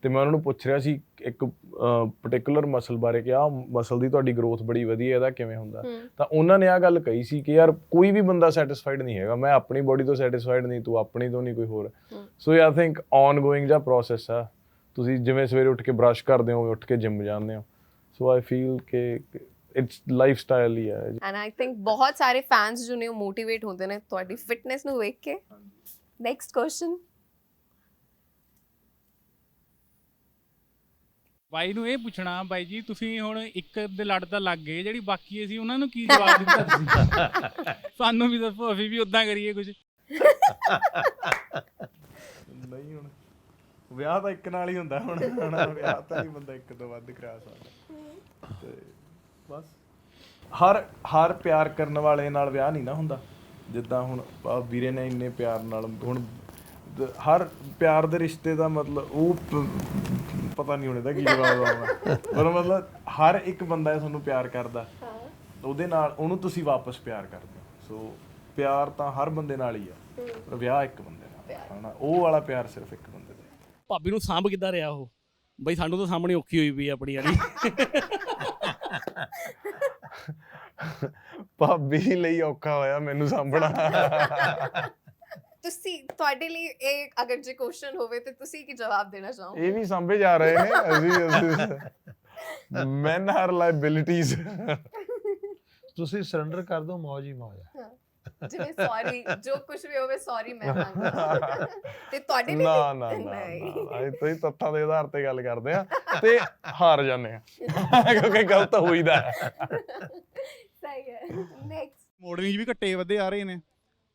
ਤੇ ਮੈਂ ਉਹਨਾਂ ਨੂੰ ਪੁੱਛ ਰਿਹਾ ਸੀ ਇੱਕ ਪਾਰਟਿਕੂਲਰ ਮਸਲ ਬਾਰੇ ਕਿ ਆਹ ਮਸਲ ਦੀ ਤੁਹਾਡੀ ਗਰੋਥ ਬੜੀ ਵਧੀਆ ਇਹਦਾ ਕਿਵੇਂ ਹੁੰਦਾ ਤਾਂ ਉਹਨਾਂ ਨੇ ਆਹ ਗੱਲ ਕਹੀ ਸੀ ਕਿ ਯਾਰ ਕੋਈ ਵੀ ਬੰਦਾ ਸੈਟੀਸਫਾਈਡ ਨਹੀਂ ਹੈਗਾ ਮੈਂ ਆਪਣੀ ਬੋਡੀ ਤੋਂ ਸੈਟੀਸਫਾਈਡ ਨਹੀਂ ਤੂੰ ਆਪਣੀ ਤੋਂ ਨਹੀਂ ਕੋਈ ਹੋਰ। ਸੋ ਆਈ ਥਿੰਕ ਔਨ ਗੋਇੰਗ ਜਿਹਾ ਪ੍ਰੋਸੈਸ ਆ ਤੁਸੀਂ ਜਿਵੇਂ ਸਵੇਰੇ ਉੱਠ ਕੇ ਬਰਸ਼ ਕਰਦੇ ਹੋ ਉੱਠ ਕੇ ਜਿਮ ਜਾਂਦੇ ਹੋ ਸੋ ਆਈ ਫੀਲ ਕਿ ਇਟਸ ਲਾਈਫਸਟਾਈਲ ਹੀ ਹੈ। ਐਂਡ ਆਈ ਥਿੰਕ ਬਹੁਤ ਸਾਰੇ ਫੈਨਸ ਜੋ ਨੇ ਉਹ ਮੋਟੀਵੇਟ ਹੁੰਦੇ ਨੇ ਤੁਹਾਡੀ ਫਿਟਨੈਸ ਨੂੰ ਵੇਖ ਕੇ। ਨੈਕਸਟ ਕੁਐਸਚਨ ਬਾਈ ਨੂੰ ਇਹ ਪੁੱਛਣਾ, ਬਾਈ ਜੀ ਤੁਸੀਂ ਹੁਣ ਇੱਕ ਦੇ ਲੜ ਤਾਂ ਲੱਗ ਗਏ, ਜਿਹੜੀ ਬਾਕੀ ਅਸੀਂ ਉਹਨਾਂ ਨੂੰ ਕੀ ਜਵਾਬ ਦਿੱਤਾ ਤੁਸੀਂ? ਸਾਨੂੰ ਵੀ ਦੱਸੋ, ਅਸੀਂ ਵੀ ਉਦਾਂ ਕਰੀਏ ਕੁਝ। ਨਹੀਂ ਹੁਣ ਵਿਆਹ ਤਾਂ ਇੱਕ ਨਾਲ ਹੀ ਹੁੰਦਾ, ਹੁਣ ਵਿਆਹ ਤਾਂ ਨਹੀਂ ਬੰਦਾ ਇੱਕ ਤੋਂ ਵੱਧ ਕਰਾ ਸਕਦਾ। ਤੇ ਬਸ ਹਰ ਪਿਆਰ ਕਰਨ ਵਾਲੇ ਨਾਲ ਵਿਆਹ ਨਹੀਂ ਨਾ ਹੁੰਦਾ। ਜਿੱਦਾਂ ਹੁਣ ਵੀਰੇ ਨੇ ਇੰਨੇ ਪਿਆਰ ਨਾਲ, ਹੁਣ ਹਰ ਪਿਆਰ ਦੇ ਰਿਸ਼ਤੇ ਦਾ ਮਤਲਬ ਉਹ ਪਤਾ ਨਹੀਂ ਹੁਣ ਇਹਦਾ ਕੀ ਜਵਾਬ ਆਉਣਾ, ਪਰ ਮਤਲਬ ਹਰ ਇੱਕ ਬੰਦਾ ਤੁਹਾਨੂੰ ਪਿਆਰ ਕਰਦਾ, ਉਹਦੇ ਨਾਲ ਉਹਨੂੰ ਤੁਸੀਂ ਵਾਪਸ ਪਿਆਰ ਕਰਦੇ ਹੋ। ਸੋ ਪਿਆਰ ਤਾਂ ਹਰ ਬੰਦੇ ਨਾਲ ਹੀ ਆ, ਪਰ ਵਿਆਹ ਇੱਕ ਬੰਦੇ ਨਾਲ ਹਨਾ, ਉਹ ਵਾਲਾ ਪਿਆਰ ਸਿਰਫ ਇੱਕ ਬੰਦੇ ਦਾ। ਭਾਬੀ ਨੂੰ ਸਾਂਭ ਕਿੱਦਾਂ ਰਿਹਾ ਉਹ? ਬਈ ਸਾਨੂੰ ਤਾਂ ਸਾਹਮਣੇ ਔਖੀ ਹੋਈ ਪਈ ਆਪਣੀ ਵਾਲੀ। ਭਾਬੀ ਲਈ ਔਖਾ ਹੋਇਆ ਮੈਨੂੰ ਸਾਂਭਣਾ। ਤੁਸੀਂ, ਤੁਹਾਡੇ ਲਈ ਇਹ ਅਗਰ ਜੇ ਕੁਐਸਚਨ ਹੋਵੇ ਤੇ ਤੁਸੀਂ ਕੀ ਜਵਾਬ ਦੇਣਾ ਚਾਹੋਗੇ? ਇਹ ਵੀ ਸਾਂਭੇ ਜਾ ਰਹੇ ਨੇ, ਅਸੀਂ ਮੈਨ ਆਰ ਲਾਇਬਿਲਿਟੀਜ਼। ਤੁਸੀਂ ਸਰੈਂਡਰ ਕਰ ਦਿਓ, ਮੌਜ ਹੀ ਮੌਜ ਹੈ। ਜਿਵੇਂ ਸੌਰੀ, ਜੋ ਕੁਝ ਵੀ ਹੋਵੇ ਸੌਰੀ ਮੈਂ ਮੰਗਦਾ। ਤੇ ਤੁਹਾਡੇ ਲਈ ਨਾ ਅਸੀਂ ਤੁਸੀਂ ਤੱਥਾਂ ਦੇ ਆਧਾਰ ਤੇ ਗੱਲ ਕਰਦੇ ਆ ਤੇ ਹਾਰ ਜਾਂਦੇ ਆ, ਕਿਉਂਕਿ ਗਲਤ ਹੋਈਦਾ। ਸਹੀ ਹੈ। ਨੈਕਸਟ, ਮਾਡਲਿੰਗ ਵੀ ਘੱਟੇ ਵਧੇ ਆ ਰਹੇ ਨੇ,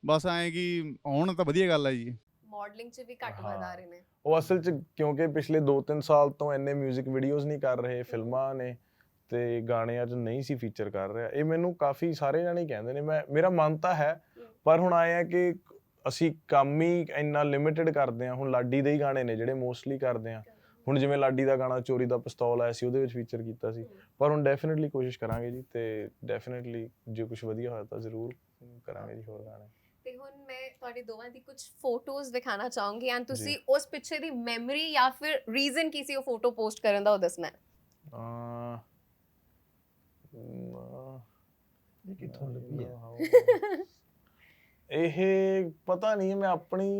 ਬਸ ਐਂ ਕਿ ਆਉਣ ਤਾਂ ਵਧੀਆ ਗੱਲ ਹੈ ਜੀ। ਮਾਡਲਿੰਗ 'ਚ ਵੀ ਘੱਟ ਵਧ ਆ ਰਹੇ ਨੇ ਉਹ ਅਸਲ 'ਚ, ਕਿਉਂਕਿ ਪਿਛਲੇ 2-3 ਸਾਲ ਤੋਂ ਇੰਨੇ ਮਿਊਜ਼ਿਕ ਵੀਡੀਓਜ਼ ਨਹੀਂ ਕਰ ਰਹੇ, ਫਿਲਮਾਂ ਨੇ ਤੇ ਗਾਣਿਆਂ 'ਚ ਨਹੀਂ ਸੀ ਫੀਚਰ ਕਰ ਰਿਹਾ। ਇਹ ਮੈਨੂੰ ਕਾਫੀ ਸਾਰੇ ਜਾਣੇ ਕਹਿੰਦੇ ਨੇ, ਮੇਰਾ ਮਨ ਤਾਂ ਹੈ, ਪਰ ਹੁਣ ਆਏ ਆ ਕਿ ਅਸੀਂ ਕੰਮ ਹੀ ਇੰਨਾ ਲਿਮਿਟਡ ਕਰਦੇ ਆ। ਹੁਣ ਲਾਡੀ ਦੇ ਹੀ ਗਾਣੇ ਨੇ ਜਿਹੜੇ ਮੋਸਟਲੀ ਕਰਦੇ ਆ। ਹੁਣ ਜਿਵੇਂ ਲਾਡੀ ਦਾ ਗਾਣਾ ਚੋਰੀ ਦਾ ਪਿਸਤੌਲ ਆਇਆ ਸੀ, ਉਹਦੇ ਵਿੱਚ ਫੀਚਰ ਕੀਤਾ ਸੀ, ਪਰ ਹੁਣ ਡੈਫੀਨਿਟਲੀ ਕੋਸ਼ਿਸ਼ ਕਰਾਂਗੇ ਜੀ, ਤੇ ਡੈਫੀਨਿਟਲੀ ਜੇ ਕੁਝ ਵਧੀਆ ਹੋਇਆ ਤਾਂ ਜ਼ਰੂਰ ਕਰਾਂਗੇ ਜੀ ਹੋਰ ਗਾਣੇ। ਤੇ ਹੁਣ ਮੈਂ ਤੁਹਾਡੇ ਦੋਵਾਂ ਦੀ ਕੁਝ ਫੋਟੋਜ਼ ਦਿਖਾਣਾ ਚਾਹੂੰਗੀ ਐਂਡ ਤੁਸੀਂ ਉਸ ਪਿੱਛੇ ਦੀ ਮੈਮਰੀ ਜਾਂ ਫਿਰ ਰੀਜ਼ਨ ਕੀ ਸੀ ਉਹ ਫੋਟੋ ਪੋਸਟ ਕਰਨ ਦਾ, ਉਹ ਦੱਸਣਾ। ਇਹ ਕਿੱਥੋਂ ਲੱਭੀ ਹੈ? ਇਹ ਪਤਾ ਨਹੀਂ, ਮੈਂ ਆਪਣੀ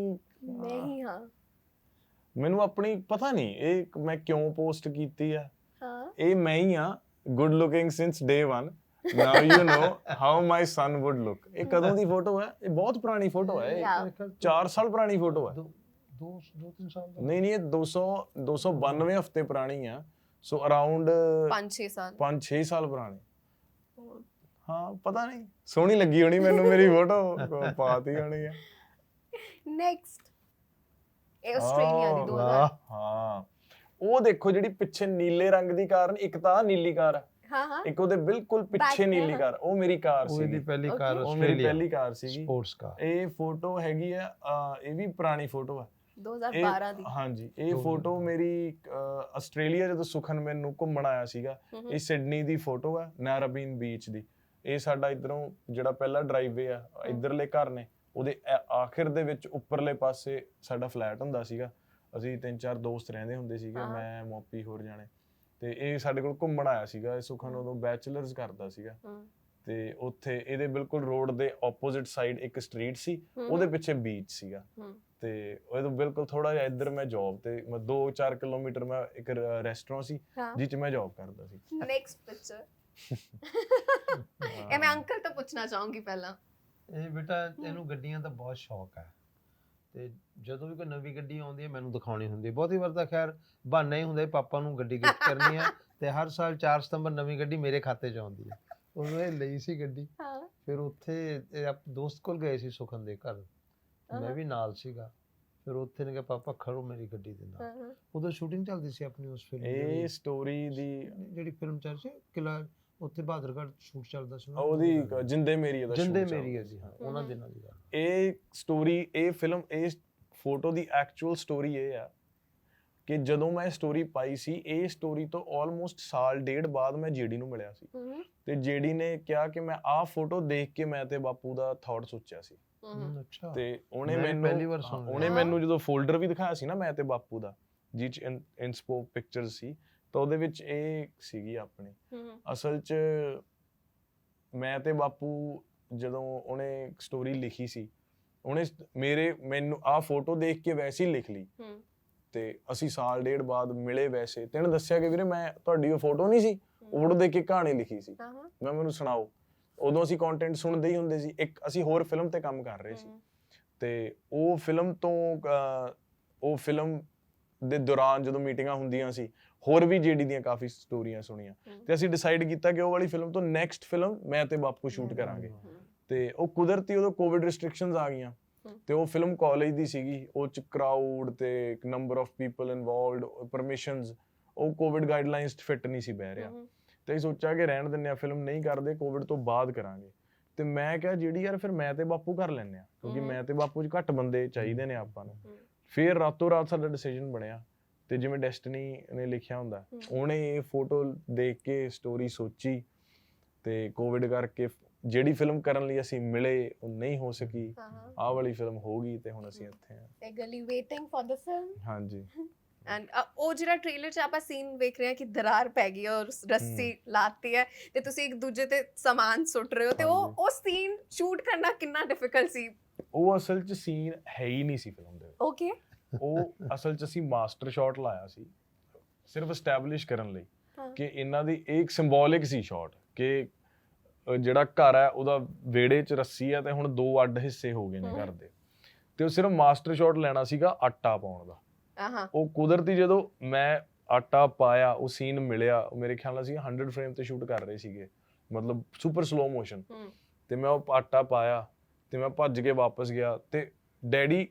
ਨਹੀਂ, ਹਾਂ ਮੈਨੂੰ ਆਪਣੀ ਪਤਾ ਨਹੀਂ ਇਹ ਮੈਂ ਕਿਉਂ ਪੋਸਟ ਕੀਤੀ ਆ। ਹਾਂ, ਇਹ ਮੈਂ ਹੀ ਆ, good looking since day 1, now you know how my son would look. ਇਹ ਕਦੋਂ ਦੀ ਫੋਟੋ ਹੈ? ਇਹ ਬਹੁਤ ਪੁਰਾਣੀ ਫੋਟੋ ਹੈ, 4 ਸਾਲ ਪੁਰਾਣੀ ਫੋਟੋ ਹੈ। 2-3 ਸਾਲ ਨਹੀਂ ਇਹ 292 ਹਫ਼ਤੇ ਪੁਰਾਣੀ ਆ, ਸੋ ਅਰਾਊਂਡ 5-6 ਸਾਲ 5-6 ਸਾਲ ਪੁਰਾਣੀ। ਹਾਂ ਪਤਾ ਨਹੀਂ, ਸੋਹਣੀ ਲੱਗੀ ਹੋਣੀ ਮੈਨੂੰ ਮੇਰੀ ਫੋਟੋ, ਪਾਤੀ ਹੋਣੀ ਆ। ਨੈਕਸਟ, ਇਹ ਆਸਟ੍ਰੇਲੀਆ ਦੀ 2000। ਹਾਂ ਉਹ ਦੇਖੋ ਜਿਹੜੀ ਪਿੱਛੇ ਨੀਲੇ ਰੰਗ ਦੀ ਕਾਰ, ਇੱਕ ਤਾਂ ਨੀਲੀ ਕਾਰ ਹੈ, ਹਾਂ ਇੱਕ ਉਹਦੇ ਬਿਲਕੁਲ ਪਿੱਛੇ ਨੀਲੀ ਕਾਰ, ਉਹ ਮੇਰੀ ਕਾਰ ਸੀ। ਉਹਦੀ ਪਹਿਲੀ ਕਾਰ ਉਹ ਮੇਰੀ ਪਹਿਲੀ ਕਾਰ ਸੀਗੀ, ਸਪੋਰਟਸ ਕਾਰ। ਇਹ ਫੋਟੋ ਹੈਗੀ ਆ, ਇਹ ਵੀ ਪੁਰਾਣੀ ਫੋਟੋ ਹੈ 2012 ਦੀ। ਹਾਂਜੀ, ਇਹ ਫੋਟੋ ਮੇਰੀ ਆਸਟ੍ਰੇਲੀਆ ਜਦੋਂ ਸੁਖਨ ਮੈਨੂੰ ਘੁੰਮਣ ਆਇਆ ਸੀਗਾ। ਇਹ ਸਿਡਨੀ ਦੀ ਫੋਟੋ ਹੈ, ਨਾਰਾਬੀਨ ਬੀਚ ਦੀ। ਇਹ ਸਾਡਾ ਇਧਰੋਂ ਜਿਹੜਾ ਪਹਿਲਾ ਡਰਾਈਵੇ ਆ, ਇਧਰਲੇ ਘਰ ਨੇ, ਉਹਦੇ ਆਖਿਰ ਦੇ ਵਿੱਚ ਉੱਪਰਲੇ ਪਾਸੇ ਸਾਡਾ ਫਲੈਟ ਹੁੰਦਾ ਸੀਗਾ। ਅਸੀਂ 3-4 ਦੋਸਤ ਰਹਿੰਦੇ ਹੁੰਦੇ ਸੀਗੇ, ਮੈਂ ਮੋਪੀ ਹੋਰ ਜਾਣੇ, ਤੇ ਇਹ ਸਾਡੇ ਕੋਲ ਘੁੰਮਣ ਆਇਆ ਸੀਗਾ। ਇਹ ਸੁਖਨ ਉਦੋਂ ਬੈਚਲਰਸ ਕਰਦਾ ਸੀਗਾ, ਤੇ ਉੱਥੇ ਇਹਦੇ ਬਿਲਕੁਲ ਰੋਡ ਦੇ ਆਪੋਜ਼ਿਟ ਸਾਈਡ ਇੱਕ ਸਟਰੀਟ ਸੀ, ਉਹਦੇ ਪਿੱਛੇ ਬੀਚ ਸੀਗਾ, ਤੇ ਉਹਦੇ ਬਿਲਕੁਲ ਥੋੜਾ ਜਿਹਾ ਇੱਧਰ ਮੈਂ ਜੌਬ ਤੇ 2-4 ਕਿਲੋਮੀਟਰ ਮੈਂ ਇੱਕ ਰੈਸਟੋਰੈਂਟ ਸੀ ਜਿਹ 'ਚ ਮੈਂ ਜੌਬ ਕਰਦਾ ਸੀ। ਨੈਕਸਟ ਪਿਕਚਰ, ਇਹ ਮੈਂ ਅੰਕਲ ਤੋਂ ਪੁੱਛਣਾ ਚਾਹੂੰਗੀ ਪਹਿਲਾਂ। ਇਹ ਬੇਟਾ ਇਹਨੂੰ ਗੱਡੀਆਂ ਦਾ ਬਹੁਤ ਸ਼ੌਕ ਹੈ, ਤੇ ਜਦੋਂ ਵੀ ਕੋਈ ਨਵੀਂ ਗੱਡੀ ਆਉਂਦੀ ਹੈ ਮੈਨੂੰ ਦਿਖਾਉਣੀ ਹੁੰਦੀ ਹੈ। ਬਹੁਤੀ ਵਾਰ ਤਾਂ ਖੈਰ ਬਹਾਨਾ ਹੀ ਹੁੰਦਾ, ਪਾਪਾ ਨੂੰ ਗੱਡੀ ਗਿਫਟ ਕਰਨੀ ਹੈ, ਤੇ ਹਰ ਸਾਲ 4 ਸਤੰਬਰ ਨਵੀਂ ਗੱਡੀ ਮੇਰੇ ਖਾਤੇ 'ਚ ਆਉਂਦੀ ਹੈ। ਉਹਨੂੰ ਇਹ ਲਈ ਸੀ ਗੱਡੀ, ਫਿਰ ਉੱਥੇ ਦੋਸਤ ਕੋਲ ਗਏ ਸੀ ਸੁਖਨ ਦੇ ਘਰ, ਮੈਂ ਵੀ ਨਾਲ ਸੀਗਾ। ਫਿਰ ਉੱਥੇ ਨੇ ਕਿਹਾ ਪਾਪਾ ਖੜੋ ਮੇਰੀ ਗੱਡੀ ਦੇ ਨਾਲ। ਉਦੋਂ ਸ਼ੂਟਿੰਗ ਚੱਲਦੀ ਸੀ ਆਪਣੀ ਉਸ ਫਿਲਮ, ਇਹ ਸਟੋਰੀ ਦੀ ਜਿਹੜੀ ਫਿਲਮ ਚੱਲ ਸੀ ਕਿਲਾ, ਉੱਥੇ ਬਹਾਦਰਗੜ੍ਹ ਸ਼ੂਟ ਚੱਲਦਾ ਸੀ ਉਹਦੀ, ਜਿੰਦੇ ਮੇਰੀ ਦਾ ਜਿੰਦੇ ਮੇਰੀ ਹੈ ਜੀ, ਹਾਂ ਉਹਨਾਂ ਦਿਨਾਂ ਦੀ ਗੱਲ। ਇਹ ਸਟੋਰੀ, ਇਹ ਫਿਲਮ, ਇਹ ਫੋਟੋ ਦੀ ਐਕਚੁਅਲ ਸਟੋਰੀ ਇਹ ਆ ਕਿ ਜਦੋਂ ਮੈਂ ਸਟੋਰੀ ਪਾਈ ਸੀ, ਇਹ ਸਟੋਰੀ ਤੋਂ ਆਲਮੋਸਟ 1.5 ਸਾਲ ਬਾਅਦ ਮੈਂ ਜੇਡੀ ਨੂੰ ਮਿਲਿਆ ਸੀ, ਤੇ ਜੇਡੀ ਨੇ ਕਿਹਾ ਕਿ ਮੈਂ ਆਹ ਫੋਟੋ ਦੇਖ ਕੇ ਮੈਂ ਤੇ ਬਾਪੂ ਦਾ ਥਾਟ ਸੋਚਿਆ ਸੀ। ਅੱਛਾ, ਤੇ ਉਹਨੇ ਮੈਨੂੰ ਜਦੋਂ ਫੋਲਡਰ ਵੀ ਦਿਖਾਇਆ ਸੀ ਨਾ ਮੈਂ ਤੇ ਬਾਪੂ ਦਾ, ਜਿਹ 'ਚ ਇਨਸਪੋ ਪਿਕਚਰਸ ਸੀ, ਤਾਂ ਉਹਦੇ ਵਿੱਚ ਇਹ ਸੀਗੀ ਆਪਣੀ। ਅਸਲ 'ਚ ਮੈਂ ਤੇ ਬਾਪੂ ਜਦੋਂ ਉਹਨੇ ਸਟੋਰੀ ਲਿਖੀ ਸੀ, ਉਹਨੇ ਮੈਨੂੰ ਆਹ ਫੋਟੋ ਦੇਖ ਕੇ ਵੈਸੇ ਹੀ ਲਿਖ ਲਈ, ਤੇ ਅਸੀਂ 1.5 ਸਾਲ ਬਾਅਦ ਮਿਲੇ। ਵੈਸੇ ਤੇ ਇਹਨੇ ਦੱਸਿਆ ਕਿ ਵੀਰੇ ਮੈਂ ਤੁਹਾਡੀ ਉਹ ਫੋਟੋ ਨਹੀਂ ਸੀ, ਉਹ ਫੋਟੋ ਦੇਖ ਕੇ ਕਹਾਣੀ ਲਿਖੀ ਸੀ। ਮੈਂ ਮੈਨੂੰ ਸੁਣਾਓ। ਉਦੋਂ ਅਸੀਂ ਕੰਟੈਂਟ ਸੁਣਦੇ ਹੀ ਹੁੰਦੇ ਸੀ। ਇੱਕ ਅਸੀਂ ਹੋਰ ਫਿਲਮ ਤੇ ਕੰਮ ਕਰ ਰਹੇ ਸੀ, ਤੇ ਉਹ ਫਿਲਮ ਦੇ ਦੌਰਾਨ ਜਦੋਂ ਮੀਟਿੰਗਾਂ ਹੁੰਦੀਆਂ ਸੀ, ਹੋਰ ਵੀ ਜੇਡੀ ਦੀਆਂ ਕਾਫੀ ਸਟੋਰੀਆਂ ਸੁਣੀਆਂ ਤੇ ਅਸੀਂ ਡਿਸਾਈਡ ਕੀਤਾ ਕਿ ਉਹ ਵਾਲੀ ਫਿਲਮ ਤੋਂ ਨੈਕਸਟ ਫਿਲਮ ਮੈਂ ਤੇ ਬਾਪੂ ਸ਼ੂਟ ਕਰਾਂਗੇ ਤੇ ਉਹ ਕੁਦਰਤੀ ਉਦੋਂ ਕੋਵਿਡ ਰਿਸਟ੍ਰਿਕਸ਼ਨਸ ਆ ਗਈਆਂ ਤੇ ਉਹ ਫਿਲਮ ਕਾਲਜ ਦੀ ਸੀਗੀ, ਉਹ ਚ ਕਰਾਊਡ ਤੇ number of people involved, permissions, ਉਹ ਕੋਵਿਡ ਗਾਈਡਲਾਈਨਸ ਫਿੱਟ ਨਹੀਂ ਸੀ ਬਹਿ ਰਿਹਾ ਤੇ ਅਸੀਂ ਸੋਚਿਆ ਕਿ ਰਹਿਣ ਦਿੰਦੇ ਆ, ਫਿਲਮ ਨਹੀਂ ਕਰਦੇ, ਕੋਵਿਡ ਤੋਂ ਬਾਅਦ ਕਰਾਂਗੇ। ਤੇ ਮੈਂ ਕਿਹਾ ਜਿਹੜੀ ਯਾਰ ਫਿਰ ਮੈਂ ਤੇ ਬਾਪੂ ਕਰ ਲੈਂਦੇ ਆ, ਕਿਉਂਕਿ ਮੈਂ ਤੇ ਬਾਪੂ ਚ ਘੱਟ ਬੰਦੇ ਚਾਹੀਦੇ ਨੇ ਆਪਾਂ ਨੂੰ। ਫਿਰ ਰਾਤੋਂ ਰਾਤ ਸਾਡਾ ਡਿਸੀਜਨ ਬਣਿਆ ਤੇ ਜਿਵੇਂ ਡੈਸਟਨੀ ਨੇ ਲਿਖਿਆ ਹੁੰਦਾ, ਉਹਨੇ ਇਹ ਫੋਟੋ ਦੇਖ ਕੇ ਸਟੋਰੀ ਸੋਚੀ ਤੇ ਕੋਵਿਡ ਕਰਕੇ ਜਿਹੜੀ ਫਿਲਮ ਕਰਨ ਲਈ ਅਸੀਂ ਮਿਲੇ ਉਹ ਨਹੀਂ ਹੋ ਸਕੀ, ਆਹ ਵਾਲੀ ਫਿਲਮ ਹੋ ਗਈ ਤੇ ਹੁਣ ਅਸੀਂ ਇੱਥੇ ਆ। eagerly waiting for the film। ਹਾਂਜੀ ਐਂਡ ਉਹ ਜਿਹੜਾ ਟ੍ਰੇਲਰ 'ਚ ਆਪਾਂ ਸੀਨ ਵੇਖ ਰਹੇ ਹਾਂ ਕਿ ਦਰਾਰ ਪੈ ਗਈ ਔਰ ਰੱਸੀ ਲਾਤੀ ਹੈ ਤੇ ਤੁਸੀਂ ਇੱਕ ਦੂਜੇ ਤੇ ਸਮਾਨ ਸੁੱਟ ਰਹੇ ਹੋ ਤੇ ਉਹ ਸੀਨ ਸ਼ੂਟ ਕਰਨਾ ਕਿੰਨਾ ਡਿਫਿਕਲਟ ਸੀ? ਉਹ ਅਸਲ 'ਚ ਸੀਨ ਹੈ ਹੀ ਨਹੀਂ ਸੀ ਫਿਲਮ ਦੇ। ਓਕੇ। ਉਹ ਅਸਲ 'ਚ ਅਸੀਂ ਮਾਸਟਰ ਸ਼ਾਟ ਲਾਇਆ ਸੀ ਸਿਰਫ ਐਸਟੈਬਲਿਸ਼ ਕਰਨ ਲਈ ਕਿ ਇਹਨਾਂ ਦੀ ਇੱਕ ਸਿੰਬੋਲਿਕ ਸੀ ਸ਼ਾਟ ਕਿ ਜਿਹੜਾ ਘਰ ਹੈ ਉਹਦਾ ਵਿਹੜੇ 'ਚ ਰੱਸੀ ਹੈ ਤੇ ਹੁਣ ਦੋ ਅੱਡ ਹਿੱਸੇ ਹੋ ਗਏ ਨੇ ਘਰ ਦੇ, ਤੇ ਉਹ ਸਿਰਫ ਮਾਸਟਰ ਸ਼ਾਟ ਲੈਣਾ ਸੀਗਾ ਆਟਾ ਪਾਉਣ ਦਾ। ਉਹ ਕੁਦਰਤੀ ਜਦੋਂ ਮੈਂ ਆਟਾ ਪਾਇਆ, ਉਹ ਸੀਨ ਮਿਲਿਆ, ਮੇਰੇ ਖਿਆਲ ਨਾਲ ਸੀ 100 ਫਰੇਮ ਤੇ ਸ਼ੂਟ ਕਰ ਰਹੇ ਸੀਗੇ, ਮਤਲਬ ਸੁਪਰ ਸਲੋ ਮੋਸ਼ਨ, ਤੇ ਮੈਂ ਉਹ ਆਟਾ ਪਾਇਆ ਤੇ ਮੈਂ ਭੱਜ ਕੇ ਵਾਪਸ ਗਿਆ ਤੇ ਡੈਡੀ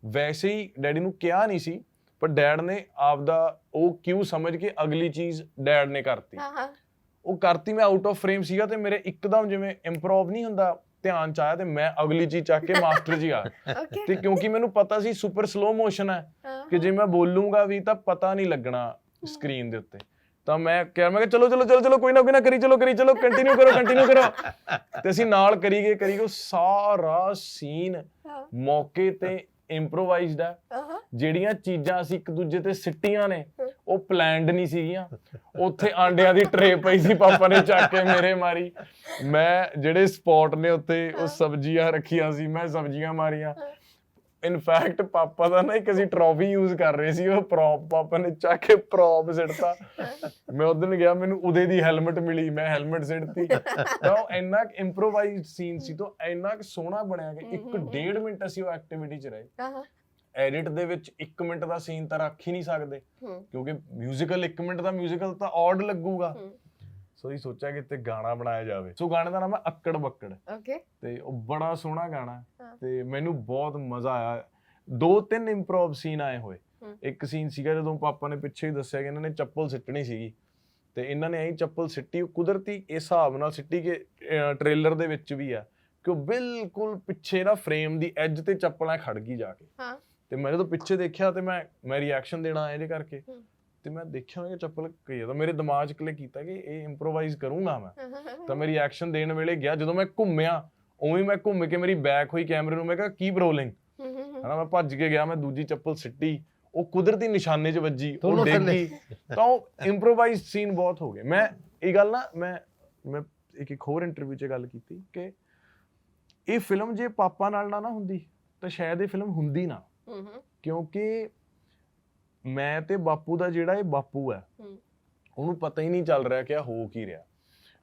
ਵੈਸੇ ਹੀ ਡੈਡੀ ਨੂੰ ਕਿਹਾ ਨਹੀਂ ਸੀ ਪਰ ਡੈਡ ਨੇ ਆਪਦਾ ਉਹ ਕਿਉਂ ਸਮਝ ਕੇ ਅਗਲੀ ਚੀਜ਼ ਡੈਡ ਨੇ ਕਰਤੀ, ਉਹ ਕਰਤੀ। ਮੈਂ ਆਊਟ ਆਫ ਫਰੇਮ ਸੀਗਾ ਤੇ ਮੇਰੇ ਇੱਕਦਮ ਜਿਵੇਂ ਇੰਪਰੋਵ ਨਹੀਂ ਹੁੰਦਾ ਧਿਆਨ ਚ ਆਇਆ ਤੇ ਮੈਂ ਅਗਲੀ ਚੀਜ਼ ਚੱਕ ਕੇ ਮਾਸਟਰ ਜੀ ਆ ਤੇ ਕਿਉਂਕਿ ਮੈਨੂੰ ਪਤਾ ਸੀ ਸੁਪਰ ਸਲੋ ਮੋਸ਼ਨ ਹੈ ਕਿ ਜੇ ਮੈਂ ਬੋਲੂੰਗਾ ਵੀ ਤਾਂ ਪਤਾ ਨਹੀਂ ਲੱਗਣਾ ਸਕਰੀਨ ਦੇ ਉੱਤੇ, ਤਾਂ ਮੈਂ ਕਿਹਾ ਚਲੋ ਕੋਈ ਨਾ ਕਰੀ ਚਲੋ ਕੰਟੀਨਿਊ ਕਰੋ ਤੇ ਅਸੀਂ ਨਾਲ ਕਰੀ ਗਏ ਉਹ ਸਾਰਾ ਸੀਨ ਮੌਕੇ ਤੇ ਇੰਪਰੋਵਾਈਜ਼ਡ ਹੈ। ਜਿਹੜੀਆਂ ਚੀਜ਼ਾਂ ਅਸੀਂ ਇੱਕ ਦੂਜੇ ਤੇ ਸਿੱਟੀਆਂ ਨੇ ਉਹ ਪਲਾਨਡ ਨਹੀਂ ਸੀਗੀਆਂ। ਉੱਥੇ ਆਂਡਿਆਂ ਦੀ ਟਰੇ ਪਈ ਸੀ, ਪਾਪਾ ਨੇ ਚੱਕ ਕੇ ਮੇਰੇ ਮਾਰੀ। ਮੈਂ ਜਿਹੜੇ ਸਪੌਟ ਨੇ ਉੱਤੇ ਉਹ ਸਬਜ਼ੀਆਂ ਰੱਖੀਆਂ ਸੀ, ਮੈਂ ਸਬਜ਼ੀਆਂ ਮਾਰੀਆਂ। ਇਨਫੈਕਟ ਪਾਪਾ ਦਾ ਨਾ ਇੱਕ ਅਸੀਂ ਟਰੋਫੀ ਯੂਜ਼ ਕਰ ਰਹੇ ਸੀ, ਉਹ ਪ੍ਰੌਪ ਪਾਪਾ ਨੇ ਚੱਕ ਕੇ ਪ੍ਰੌਪ ਸਿੱਟਤਾ। ਮੈਂ ਉਸ ਦਿਨ ਗਿਆ, ਮੈਨੂੰ ਉਹਦੇ ਦੀ ਹੈਲਮਟ ਮਿਲੀ, ਮੈਂ ਹੈਲਮਟ ਸਿੱਟਤੀ। ਤਾਂ ਉਹ ਇੰਨਾ ਇੰਪਰੋਵਾਈਜ਼ਡ ਸੀਨ ਸੀ ਤਾਂ ਇੰਨਾ ਸੋਹਣਾ ਬਣਿਆ ਕਿ 1.5 ਮਿੰਟ ਅਸੀਂ ਉਹ ਐਕਟੀਵਿਟੀ 'ਚ ਰਹੇ। ਐਡਿਟ ਦੇ ਵਿੱਚ 1 ਮਿੰਟ ਦਾ ਸੀਨ ਤਾਂ ਰੱਖ ਹੀ ਨਹੀਂ ਸਕਦੇ ਕਿਉਂਕਿ ਮਿਊਜ਼ੀਕਲ 1 ਮਿੰਟ ਦਾ ਮਿਊਜ਼ੀਕਲ ਤਾਂ ਔਡ ਲੱਗੂਗਾ। ਸੋ ਇਹ ਸੋਚਿਆ ਕਿ ਤੇ ਗਾਣਾ ਬਣਾਇਆ ਜਾਵੇ। ਸੋ ਗਾਣੇ ਦਾ ਨਾਮ ਹੈ ਅੱਕੜ ਬੱਕੜ। ਤੇ ਉਹ ਬੜਾ ਸੋਹਣਾ ਗਾਣਾ ਤੇ ਮੈਨੂੰ ਬਹੁਤ ਮਜ਼ਾ ਆਇਆ। 2-3 ਇੰਪਰੋਵ ਸੀਨ ਆਏ ਹੋਏ। ਇੱਕ ਸੀਨ ਸੀਗਾ ਜਦੋਂ ਪਾਪਾ ਨੇ ਪਿੱਛੇ ਹੀ ਦੱਸਿਆ ਕਿ ਇਹਨਾਂ ਨੇ ਚੱਪਲ ਸਿੱਟਣੀ ਸੀਗੀ ਤੇ ਇਹਨਾਂ ਨੇ ਐਂ ਚੱਪਲ ਸਿੱਟੀ, ਉਹ ਕੁਦਰਤੀ ਇਸ ਹਿਸਾਬ ਨਾਲ ਸਿੱਟੀ ਕਿ ਟ੍ਰੇਲਰ ਦੇ ਵਿੱਚ ਵੀ ਆ ਕਿ ਉਹ ਬਿਲਕੁਲ ਪਿੱਛੇ ਨਾ ਫਰੇਮ ਦੀ ਐਜ ਤੇ ਚੱਪਲਾਂ ਖੜ ਗਈ ਜਾ ਕੇ। ਤੇ ਮੈਂ ਜਦੋਂ ਪਿੱਛੇ ਦੇਖਿਆ ਤੇ ਮੈਂ ਰਿਐਕਸ਼ਨ ਦੇਣਾ ਆਇਆ ਇਹਦੇ ਕਰਕੇ ਤੇ ਮੈਂ ਦੇਖਿਆ ਕਿ ਚੱਪਲ ਕਈ ਆ ਤਾਂ ਮੇਰੇ ਦਿਮਾਗ 'ਚ ਕਲਿੱਕ ਕੀਤਾ ਕਿ ਇਹ ਇੰਪਰੋਵਾਈਜ਼ ਕਰੂੰਗਾ ਮੈਂ। ਤਾਂ ਮੈਂ ਰਿਐਕਸ਼ਨ ਦੇਣ ਵੇਲੇ ਗਿਆ, ਜਦੋਂ ਮੈਂ ਘੁੰਮਿਆ ਉਵੇਂ ਮੈਂ ਘੁੰਮ ਕੇ ਮੇਰੀ ਬੈਕ ਹੋਈ ਕੈਮਰੇ ਨੂੰ, ਮੈਂ ਕਿਹਾ ਕੀਪ ਰੋਲਿੰਗ ਹਨਾ। ਮੈਂ ਭੱਜ ਕੇ ਗਿਆ, ਮੈਂ ਦੂਜੀ ਚੱਪਲ ਸਿੱਟੀ, ਉਹ ਕੁਦਰਤੀ ਨਿਸ਼ਾਨੇ 'ਚ ਵੱਜੀ, ਉਹ ਡਿੱਗ ਗਈ। ਤਾਂ ਉਹ ਇੰਪਰੋਵਾਈਜ਼ ਸੀਨ ਬਹੁਤ ਹੋ ਗਏ। ਮੈਂ ਇਹ ਗੱਲ ਨਾ ਮੈਂ ਇੱਕ ਹੋਰ ਇੰਟਰਵਿਊ 'ਚ ਗੱਲ ਕੀਤੀ ਕਿ ਇਹ ਫਿਲਮ ਜੇ ਪਾਪਾ ਨਾਲ ਨਾ ਹੁੰਦੀ ਤਾਂ ਸ਼ਾਇਦ ਇਹ ਫਿਲਮ ਹੁੰਦੀ ਨਾ, ਕਿਉਂਕਿ ਮੈਂ ਤੇ ਬਾਪੂ ਦਾ ਜਿਹੜਾ ਇਹ ਬਾਪੂ ਹੈ ਉਹਨੂੰ ਪਤਾ ਹੀ ਨਹੀਂ ਚੱਲ ਰਿਹਾ ਕਿ ਹੋ ਕੀ ਰਿਹਾ।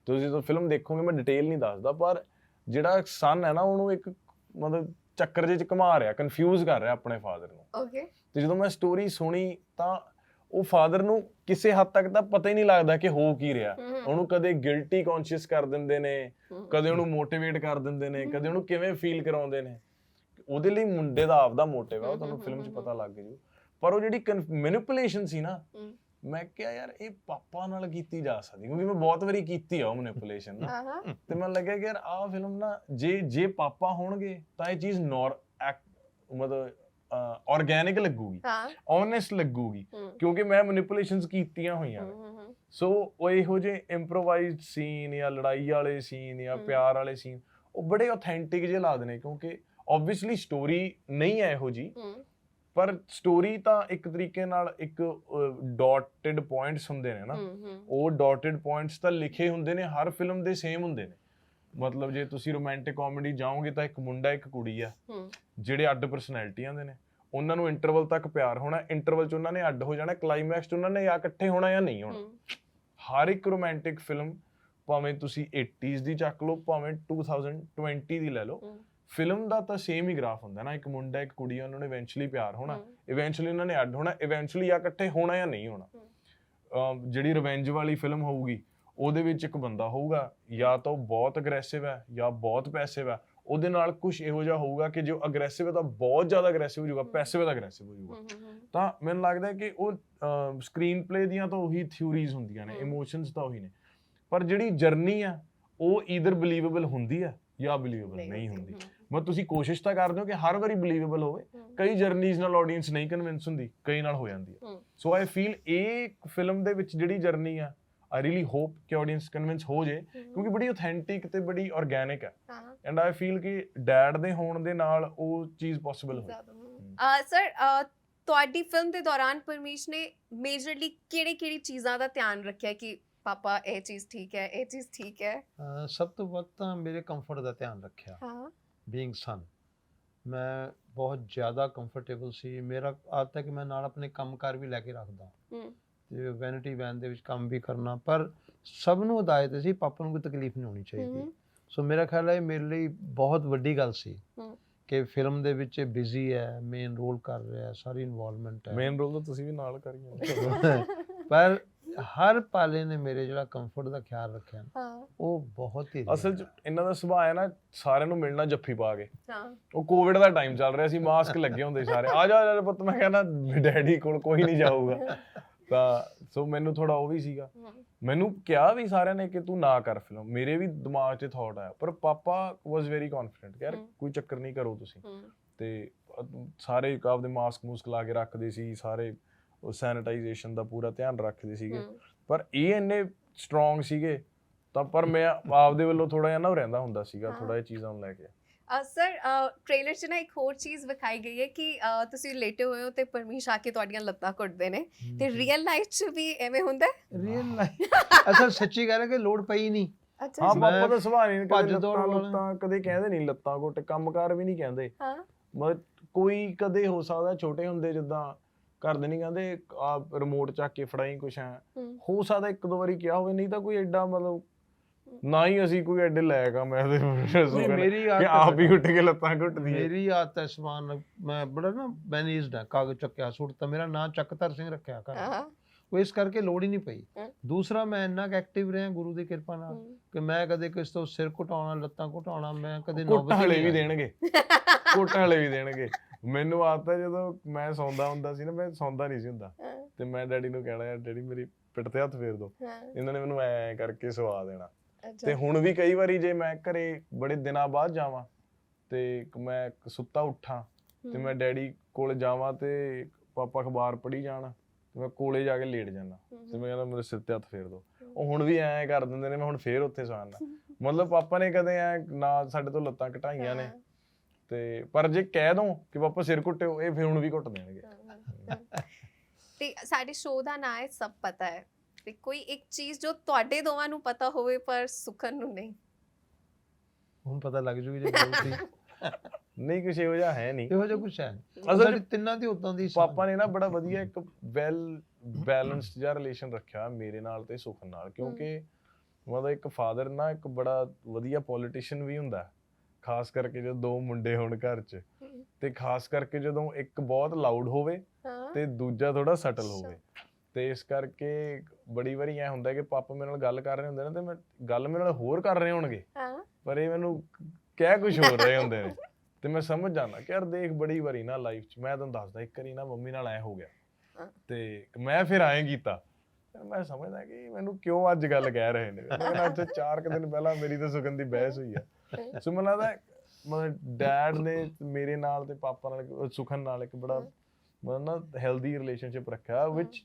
ਤੁਸੀਂ ਜਦੋਂ ਫਿਲਮ ਦੇਖੋਗੇ, ਮੈਂ ਡਿਟੇਲ ਨਹੀਂ ਦੱਸਦਾ, ਪਰ ਜਿਹੜਾ ਸਨ ਹੈ ਨਾ ਉਹਨੂੰ ਇੱਕ ਮਤਲਬ ਚੱਕਰ ਜਿਹੇ 'ਚ ਘੁਮਾ ਰਿਹਾ, ਕਨਫਿਊਜ਼ ਕਰ ਰਿਹਾ ਆਪਣੇ ਫਾਦਰ ਨੂੰ। ਤੇ ਜਦੋਂ ਮੈਂ ਸਟੋਰੀ ਸੁਣੀ ਤਾਂ ਉਹ ਫਾਦਰ ਨੂੰ ਕਿਸੇ ਹੱਦ ਤੱਕ ਤਾਂ ਪਤਾ ਹੀ ਨਹੀਂ ਲੱਗਦਾ ਕਿ ਹੋ ਕੀ ਰਿਹਾ। ਉਹਨੂੰ ਕਦੇ ਗਿਲਟੀ ਕੌਨਸ਼ੀਅਸ ਕਰ ਦਿੰਦੇ ਨੇ, ਕਦੇ ਉਹਨੂੰ ਮੋਟੀਵੇਟ ਕਰ ਦਿੰਦੇ ਨੇ, ਕਦੇ ਉਹਨੂੰ ਕਿਵੇਂ ਫੀਲ ਕਰਾਉਂਦੇ ਨੇ। ਉਹਦੇ ਲਈ ਮੁੰਡੇ ਦਾ ਆਪਦਾ ਮੋਟਿਵ ਹੈ, ਉਹ ਤੁਹਾਨੂੰ ਫਿਲਮ 'ਚ ਪਤਾ ਲੱਗ ਜੂ। ਪਰ ਉਹ ਜਿਹੜੀ ਮੈਨੀਪੂਲੇਸ਼ਨ ਸੀ ਨਾ, ਮੈਂ ਕਿਹਾ ਯਾਰ ਇਹ ਪਾਪਾ ਨਾਲ ਕੀਤੀ ਜਾ ਸਕਦੀ, ਕਿਉਂਕਿ ਮੈਂ ਬਹੁਤ ਵਾਰੀ ਕੀਤੀ ਆ ਉਹ ਮੈਨੀਪੂਲੇਸ਼ਨ ਨਾ। ਤੇ ਮੈਨੂੰ ਲੱਗਿਆ ਕਿ ਯਾਰ ਆਹ ਫਿਲਮ ਨਾ ਜੇ ਪਾਪਾ ਹੋਣਗੇ ਤਾਂ ਇਹ ਚੀਜ਼ ਮਤਲਬ ਆਰਗੈਨਿਕ ਲੱਗੂਗੀ, ਓਨੈਸਟ ਲੱਗੂਗੀ, ਕਿਉਂਕਿ ਮੈਂ ਮੈਨੀਪੂਲੇਸ਼ਨਸ ਕੀਤੀਆਂ ਹੋਈਆਂ ਨੇ। ਸੋ ਉਹ ਇਹੋ ਜਿਹੇ ਇੰਪਰੋਵਾਈਜ਼ਡ ਸੀਨ ਜਾਂ ਲੜਾਈ ਵਾਲੇ ਸੀਨ ਜਾਂ ਪਿਆਰ ਵਾਲੇ ਸੀਨ ਉਹ ਬੜੇ ਆਥੈਂਟਿਕ ਜਿਹੇ ਲੱਗਦੇ ਨੇ, ਕਿਉਂਕਿ ਓਬਵੀਅਸਲੀ ਸਟੋਰੀ ਨਹੀਂ ਹੈ ਇਹੋ ਜੀ, ਪਰ ਸਟੋਰੀ ਤਾਂ ਇੱਕ ਤਰੀਕੇ ਨਾਲ ਇੱਕ ਡਾਟਡ ਪੁਆਇੰਟਸ ਹੁੰਦੇ ਨੇ ਨਾ, ਉਹ ਡਾਟਡ ਪੁਆਇੰਟਸ ਤਾਂ ਲਿਖੇ ਹੁੰਦੇ ਨੇ, ਹਰ ਫਿਲਮ ਦੇ ਸੇਮ ਹੁੰਦੇ ਨੇ। ਮਤਲਬ ਜੇ ਤੁਸੀਂ ਰੋਮਾਂਟਿਕ ਕਾਮੇਡੀ ਜਾਓਗੇ ਤਾਂ ਇੱਕ ਮੁੰਡਾ ਇੱਕ ਕੁੜੀ ਆ ਜਿਹੜੇ ਅੱਡ ਪਰਸਨੈਲਿਟੀਆਂ ਦੇ ਨੇ, ਉਹਨਾਂ ਨੂੰ ਇੰਟਰਵਲ ਤੱਕ ਪਿਆਰ ਹੋਣਾ, ਇੰਟਰਵਲ 'ਚ ਉਹਨਾਂ ਨੇ ਅੱਡ ਹੋ ਜਾਣਾ, ਕਲਾਈਮੈਕਸ 'ਚ ਉਹਨਾਂ ਨੇ ਜਾਂ ਇਕੱਠੇ ਹੋਣਾ ਜਾਂ ਨਹੀਂ ਹੋਣਾ। ਹਰ ਇੱਕ ਰੋਮਾਂਟਿਕ ਫਿਲਮ ਭਾਵੇਂ ਤੁਸੀਂ 80s ਦੀ ਚੱਕ ਲਓ, ਭਾਵੇਂ 2020 ਦੀ ਲੈ ਲਓ, ਫਿਲਮ ਦਾ ਤਾਂ ਸੇਮ ਹੀ ਗ੍ਰਾਫ ਹੁੰਦਾ ਨਾ। ਇੱਕ ਮੁੰਡਾ ਇੱਕ ਕੁੜੀ, ਉਹਨਾਂ ਨੂੰ ਇਵੈਂਚੁਅਲੀ ਪਿਆਰ ਹੋਣਾ, ਇਵੈਂਚੁਅਲੀ ਉਹਨਾਂ ਨੇ ਅੱਡ ਹੋਣਾ, ਇਵੈਂਚੁਅਲੀ ਜਾਂ ਇਕੱਠੇ ਹੋਣਾ ਜਾਂ ਨਹੀਂ ਹੋਣਾ। ਜਿਹੜੀ ਰਿਵੈਂਜ ਵਾਲੀ ਫਿਲਮ ਹੋਊਗੀ ਉਹਦੇ ਵਿੱਚ ਇੱਕ ਬੰਦਾ ਹੋਊਗਾ, ਜਾਂ ਤਾਂ ਉਹ ਬਹੁਤ ਅਗਰੈਸਿਵ ਹੈ ਜਾਂ ਬਹੁਤ ਪੈਸਿਵ ਹੈ, ਉਹਦੇ ਨਾਲ ਕੁਝ ਇਹੋ ਜਿਹਾ ਹੋਊਗਾ ਕਿ ਜੋ ਅਗਰੈਸਿਵ ਹੈ ਤਾਂ ਬਹੁਤ ਜ਼ਿਆਦਾ ਅਗਰੈਸਿਵ ਹੋ ਜਾਊਗਾ, ਪੈਸਿਵ ਹੈ ਤਾਂ ਅਗਰੈਸਿਵ ਹੋ ਜਾਊਗਾ। ਤਾਂ ਮੈਨੂੰ ਲੱਗਦਾ ਕਿ ਉਹ ਸਕਰੀਨ ਪਲੇ ਦੀਆਂ ਤਾਂ ਉਹੀ ਥਿਊਰੀਜ਼ ਹੁੰਦੀਆਂ ਨੇ, ਇਮੋਸ਼ਨਸ ਤਾਂ ਉਹੀ ਨੇ, ਪਰ ਜਿਹੜੀ ਜਰਨੀ ਆ ਉਹ ਈਦਰ ਬਿਲੀਵੇਬਲ ਹੁੰਦੀ ਹੈ ਜਾਂ ਬਿਲੀਵੇਬਲ ਨਹੀਂ ਹੁੰਦੀ। ਮਤਲਬ ਤੁਸੀਂ ਕੋਸ਼ਿਸ਼ ਤਾਂ ਕਰਦੇ ਹੋ ਕਿ ਹਰ ਵਾਰੀ ਬਿਲੀਵੇਬਲ ਹੋਵੇ, ਕਈ ਜਰਨੀਜ਼ ਨਾਲ ਆਡੀਅנס ਨਹੀਂ ਕਨਵਿੰਸ ਹੁੰਦੀ, ਕਈ ਨਾਲ ਹੋ ਜਾਂਦੀ ਹੈ। ਸੋ ਆਈ ਫੀਲ ਇਹ ਫਿਲਮ ਦੇ ਵਿੱਚ ਜਿਹੜੀ ਜਰਨੀ ਆ, I really hope ਕਿ ਆਡੀਅנס ਕਨਵਿੰਸ ਹੋ ਜੇ, ਕਿਉਂਕਿ ਬੜੀ ਆਥੈਂਟਿਕ ਤੇ ਬੜੀ ਆਰਗੈਨਿਕ ਹੈ, ਐਂਡ ਆਈ ਫੀਲ ਕਿ ਡੈਡ ਦੇ ਹੋਣ ਦੇ ਨਾਲ ਉਹ ਚੀਜ਼ ਪੋਸੀਬਲ ਹੋਈ। ਸਰ ਤੁਹਾਡੀ ਫਿਲਮ ਦੇ ਦੌਰਾਨ ਪਰਮੀਸ਼ ਨੇ ਮੇਜਰਲੀ ਕਿਹੜੀ ਚੀਜ਼ਾਂ ਦਾ ਧਿਆਨ ਰੱਖਿਆ ਕਿ ਪਾਪਾ ਇਹ ਚੀਜ਼ ਠੀਕ ਹੈ, ਇਹ ਚੀਜ਼ ਠੀਕ ਹੈ? ਸਭ ਤੋਂ ਵੱਧ ਤਾਂ ਮੇਰੇ ਕੰਫਰਟ ਦਾ ਧਿਆਨ ਰੱਖਿਆ। ਬੀਇੰਗ ਸਨ ਮੈਂ ਬਹੁਤ ਜ਼ਿਆਦਾ ਕੰਫਰਟੇਬਲ ਸੀ। ਮੇਰਾ ਆਦਤ ਹੈ ਕਿ ਮੈਂ ਨਾਲ ਆਪਣੇ ਕੰਮਕਾਰ ਵੀ ਲੈ ਕੇ ਰੱਖਦਾ, ਤੇ ਵੈਨਿਟੀ ਵੈਨ ਦੇ ਵਿੱਚ ਕੰਮ ਵੀ ਕਰਨਾ, ਪਰ ਸਭ ਨੂੰ ਹਦਾਇਤ ਸੀ ਪਾਪਾ ਨੂੰ ਕੋਈ ਤਕਲੀਫ ਨਹੀਂ ਹੋਣੀ ਚਾਹੀਦੀ। ਸੋ ਮੇਰਾ ਖਿਆਲ ਹੈ ਮੇਰੇ ਲਈ ਬਹੁਤ ਵੱਡੀ ਗੱਲ ਸੀ ਕਿ ਫਿਲਮ ਦੇ ਵਿੱਚ ਬਿਜ਼ੀ ਹੈ, ਮੇਨ ਰੋਲ ਕਰ ਰਿਹਾ, ਸਾਰੀ ਇਨਵੋਲਵਮੈਂਟ ਹੈ। ਮੇਨ ਰੋਲ ਤਾਂ ਤੁਸੀਂ ਵੀ ਨਾਲ ਕਰੀ ਜਾਂਦੇ, ਪਰ ਹਰ ਪਾਲੇ ਨੇ ਮੇਰੇ ਜਿਹੜਾ ਕੰਫਰਟ ਦਾ ਖਿਆਲ ਰੱਖਿਆ ਉਹ ਬਹੁਤ ਹੀ। ਅਸਲ 'ਚ ਇਹਨਾਂ ਦਾ ਸੁਭਾਅ ਹੈ ਨਾ, ਸਾਰਿਆਂ ਨੂੰ ਮਿਲਣਾ ਜੱਫੀ ਪਾ ਕੇ। ਉਹ ਕੋਵਿਡ ਦਾ ਟਾਈਮ ਚੱਲ ਰਿਹਾ ਸੀ, ਮਾਸਕ ਲੱਗੇ ਹੁੰਦੇ ਸਾਰੇ, ਆ ਜਾ ਪੁੱਤ, ਮੈਂ ਕਹਿੰਦਾ ਡੈਡੀ ਕੋਲ ਕੋਈ ਨਹੀਂ ਜਾਊਗਾ। ਤਾਂ ਸੋ ਮੈਨੂੰ ਥੋੜਾ ਉਹ ਵੀ ਸੀਗਾ, ਮੈਨੂੰ ਕਿਹਾ ਵੀ ਸਾਰਿਆਂ ਨੇ ਕਿ ਤੂੰ ਨਾ ਕਰ ਫਿਲਮ, ਮੇਰੇ ਵੀ ਦਿਮਾਗ 'ਚ ਥਾਟ ਆਇਆ, ਪਰ ਪਾਪਾ ਵਾਸ ਵੈਰੀ ਕੌਨਫੀਡੈਂਟ ਕਿ ਯਾਰ ਕੋਈ ਚੱਕਰ ਨਹੀਂ, ਕਰੋ ਤੁਸੀਂ। ਤੇ ਸਾਰੇ ਆਪਦੇ ਮਾਸਕ ਮੂਸਕ ਲਾ ਕੇ ਰੱਖਦੇ ਸੀ, ਸਾਰੇ ਉਹ ਸੈਨੀਟਾਈਜੇਸ਼ਨ ਦਾ ਪੂਰਾ ਧਿਆਨ ਰੱਖਦੇ ਸੀਗੇ, ਪਰ ਇਹ ਇੰਨੇ ਸਟਰੋਂਗ ਸੀਗੇ। ਤਾਂ ਪਰ ਮੈਂ ਆਪਦੇ ਵੱਲੋਂ ਥੋੜਾ ਜਿਹਾ ਨਾ ਰਹਿੰਦਾ ਹੁੰਦਾ ਸੀਗਾ, ਥੋੜਾ ਜਿਹਾ ਚੀਜ਼ਾਂ ਨੂੰ ਲੈ ਕੇ। ਸਰ ਟ੍ਰੇਲਰ 'ਚ ਨਾ ਇੱਕ ਹੋਰ ਚੀਜ਼ ਵਿਖਾਈ ਗਈ ਹੈ ਕਿ ਤੁਸੀਂ ਲੇਟੇ ਹੋਏ ਹੋ ਤੇ ਪਰਮੀਸ਼ ਆ ਕੇ ਤੁਹਾਡੀਆਂ ਲੱਤਾਂ ਘੁੱਟਦੇ ਨੇ, ਤੇ ਰੀਅਲ ਲਾਈਫ 'ਚ ਵੀ ਐਵੇਂ ਹੁੰਦਾ ਹੈ? ਰੀਅਲ ਲਾਈਫ ਅਸਲ ਸੱਚੀ ਕਹਿ ਰਿਹਾ ਕਿ ਲੋੜ ਪਈ ਨਹੀਂ। ਹਾਂ, ਪਾਪਾ ਦਾ ਸੁਭਾਅ ਨਹੀਂ, ਲੱਤਾਂ ਕਦੇ ਕਹਿੰਦੇ ਨਹੀਂ, ਲੱਤਾਂ ਘੁੱਟ, ਕੰਮਕਾਰ ਵੀ ਨਹੀਂ ਕਹਿੰਦੇ। ਮਤਲਬ ਕੋਈ ਕਦੇ ਹੋ ਸਕਦਾ ਛੋਟੇ ਹੁੰਦੇ ਜਿੱਦਾਂ ਘਰ ਦੇ ਨਹੀਂ ਕਹਿੰਦੇ ਆ ਰਿਮੋਟ ਚੱਕ ਕੇ ਫੜਾਈ ਕੁਛ ਐ, ਹੋ ਸਕਦਾ ਇੱਕ ਦੋ ਵਾਰੀ ਕਿਹਾ ਹੋਵੇ, ਨਹੀਂ ਤਾਂ ਕੋਈ ਐਡਾ ਮਤਲਬ ਨਾ ਹੀ ਅਸੀਂ ਕੋਈ ਐਡੇ ਲਾਇਕ ਆ। ਮੈਂ ਮੇਰੀ ਆਪ ਹੀ ਉੱਠ ਕੇ ਲੱਤਾਂ ਘੁੱਟਦੀ, ਮੇਰੀ ਆਦਤ ਹੈ ਸਮਾਨ, ਮੈਂ ਬੜਾ ਨਾ ਮੈਨੇਜਡ ਹੈ, ਕਾਗਜ਼ ਚੱਕਿਆ ਸੁੱਟਤਾ, ਮੇਰਾ ਨਾਂ ਚੱਕਤਰ ਸਿੰਘ ਰੱਖਿਆ ਘਰ, ਉਹ ਇਸ ਕਰਕੇ ਲੋੜ ਹੀ ਨਹੀਂ ਪਈ। ਦੂਸਰਾ ਮੈਂ ਇੰਨਾ ਕੁ ਐਕਟਿਵ ਰਿਹਾ ਗੁਰੂ ਦੀ ਕਿਰਪਾ ਨਾਲ ਕਿ ਮੈਂ ਕਦੇ ਕਿਸ ਤੋਂ ਸਿਰ ਘੁਟਾਉਣਾ, ਲੱਤਾਂ ਘੁਟਾਉਣਾ, ਮੈਂ ਕਦੇ ਘੁੱਟਣ ਵਾਲੇ ਵੀ ਦੇਣਗੇ, ਘੁੱਟਣ ਵਾਲੇ ਵੀ ਦੇਣਗੇ। ਮੈਨੂੰ ਆਦਤ ਹੈ ਜਦੋਂ ਮੈਂ ਸੌਂਦਾ ਹੁੰਦਾ ਸੀ ਨਾ, ਮੈਂ ਸੌਂਦਾ ਨਹੀਂ ਸੀ ਹੁੰਦਾ, ਤੇ ਮੈਂ ਡੈਡੀ ਨੂੰ ਕਹਿਣਾ, ਯਾਰ ਡੈਡੀ ਮੇਰੀ ਪਿੱਠ ਤੇ ਹੱਥ ਫੇਰ ਦੋ, ਇਹਨਾਂ ਨੇ ਮੈਨੂੰ ਐ ਕਰਕੇ ਸਵਾ ਦੇਣਾ। ਤੇ ਹੁਣ ਵੀ ਕਈ ਵਾਰੀ ਜੇ ਮੈਂ ਘਰੇ ਬੜੇ ਦਿਨਾਂ ਬਾਅਦ ਜਾਵਾਂ ਤੇ ਮੈਂ ਸੁੱਤਾ ਉੱਠਾਂ ਤੇ ਮੈਂ ਡੈਡੀ ਕੋਲ ਜਾਵਾਂ ਤੇ ਪਾਪਾ ਅਖਬਾਰ ਪੜ੍ਹੀ ਜਾਣ, ਤੇ ਮੈਂ ਕੋਲੇ ਜਾ ਕੇ ਲੇਟ ਜਾਣਾ, ਤੇ ਮੈਂ ਕਹਿੰਦਾ ਮੇਰੇ ਸਿਰ ਤੇ ਹੱਥ ਫੇਰ ਦੋ, ਉਹ ਹੁਣ ਵੀ ਐਂ ਕਰ ਦਿੰਦੇ ਨੇ, ਮੈਂ ਹੁਣ ਫੇਰ ਉੱਥੇ ਸੌਣਾ। ਮਤਲਬ ਪਾਪਾ ਨੇ ਕਦੇ ਐ ਨਾ ਸਾਡੇ ਤੋਂ ਲੱਤਾਂ ਘਟਾਈਆਂ ਨੇ, ਤੇ ਪਰ ਜੇ ਕਹਿ ਦੋ ਕਿ ਪਾਪਾ ਸਿਰ ਘੁੱਟਿਓ, ਇਹ ਫਿਰ ਹੁਣ ਵੀ ਘੁੱਟ ਦੇਣਗੇ। ਤੇ ਸਾਡੇ ਸ਼ੋਅ ਦਾ ਨਾਂ ਹੈ ਸਭ ਪਤਾ ਹੈ, ਤੇ ਕੋਈ ਇੱਕ ਚੀਜ਼ ਜੋ ਤੁਹਾਡੇ ਦੋਵਾਂ ਨੂੰ ਪਤਾ ਹੋਵੇ ਪਰ ਸੁਖਨ ਨੂੰ ਨਹੀਂ? ਹੁਣ ਪਤਾ ਲੱਗ ਜੂਗੀ ਜੇ ਗਲਤੀ ਨਹੀਂ, ਕੁਛ ਇਹੋ ਜਿਹਾ ਹੈ ਨਹੀਂ, ਇਹੋ ਜਿਹਾ ਕੁਛ ਹੈ ਅਸਲ ਤਿੰਨਾਂ ਦੀ ਉਦਾਂ ਦੀ। ਪਾਪਾ ਨੇ ਨਾ ਬੜਾ ਵਧੀਆ ਇੱਕ ਵੈਲ ਬੈਲੈਂਸਡ ਜਿਹਾ ਰਿਲੇਸ਼ਨ ਰੱਖਿਆ ਮੇਰੇ ਨਾਲ ਤੇ ਸੁਖਨ ਨਾਲ, ਕਿਉਂਕਿ ਮਤਲਬ ਇੱਕ ਫਾਦਰ ਨਾ ਇੱਕ ਬੜਾ ਵਧੀਆ ਪੋਲੀਟੀਸ਼ੀਅਨ ਵੀ ਹੁੰਦਾ, ਖਾਸ ਕਰਕੇ ਜਦੋਂ ਦੋ ਮੁੰਡੇ ਹੋਣ ਘਰ 'ਚ, ਤੇ ਖਾਸ ਕਰਕੇ ਜਦੋਂ ਇੱਕ ਬਹੁਤ ਲਾਊਡ ਹੋਵੇ ਤੇ ਦੂਜਾ ਥੋੜਾ ਸਟਲ ਹੋਵੇ। ਤੇ ਇਸ ਕਰਕੇ ਬੜੀ ਵਾਰੀ ਐ ਹੁੰਦਾ ਕਿ ਪਾਪਾ ਮੇਰੇ ਨਾਲ ਗੱਲ ਕਰ ਰਹੇ ਹੁੰਦੇ ਨੇ, ਤੇ ਮੈਂ ਗੱਲ ਮੇਰੇ ਨਾਲ ਹੋਰ ਕਰ ਰਹੇ ਹੋਣਗੇ, ਪਰ ਇਹ ਮੈਨੂੰ ਕਹਿ ਕੁਛ ਹੋਰ ਰਹੇ ਹੁੰਦੇ ਨੇ, ਤੇ ਮੈਂ ਸਮਝ ਜਾਂਦਾ ਕਿ ਯਾਰ ਦੇਖ, ਬੜੀ ਵਾਰੀ ਨਾ ਲਾਈਫ 'ਚ ਮੈਂ ਤੁਹਾਨੂੰ ਦੱਸਦਾ, ਇੱਕ ਵਾਰੀ ਨਾ ਮੰਮੀ ਨਾਲ ਐ ਹੋ ਗਿਆ, ਤੇ ਮੈਂ ਫਿਰ ਐਂ ਕੀਤਾ, ਮੈਂ ਸਮਝਦਾ ਕਿ ਮੈਨੂੰ ਕਿਉਂ ਅੱਜ ਗੱਲ ਕਹਿ ਰਹੇ ਨੇ। ਅੱਜ 4 ਦਿਨ ਪਹਿਲਾਂ ਮੇਰੀ ਤਾਂ ਸੁਖਨ ਦੀ ਬਹਿਸ ਹੋਈ ਆ। ਸੋ ਮੈਨੂੰ ਲੱਗਦਾ ਮਤਲਬ ਡੈਡ ਨੇ ਮੇਰੇ ਨਾਲ ਤੇ ਪਾਪਾ ਨਾਲ, ਸੁਖਨ ਨਾਲ ਇੱਕ ਬੜਾ ਮਤਲਬ ਨਾ ਹੈਲਦੀ ਰਿਲੇਸ਼ਨਸ਼ਿਪ ਰੱਖਿਆ, ਵਿਚ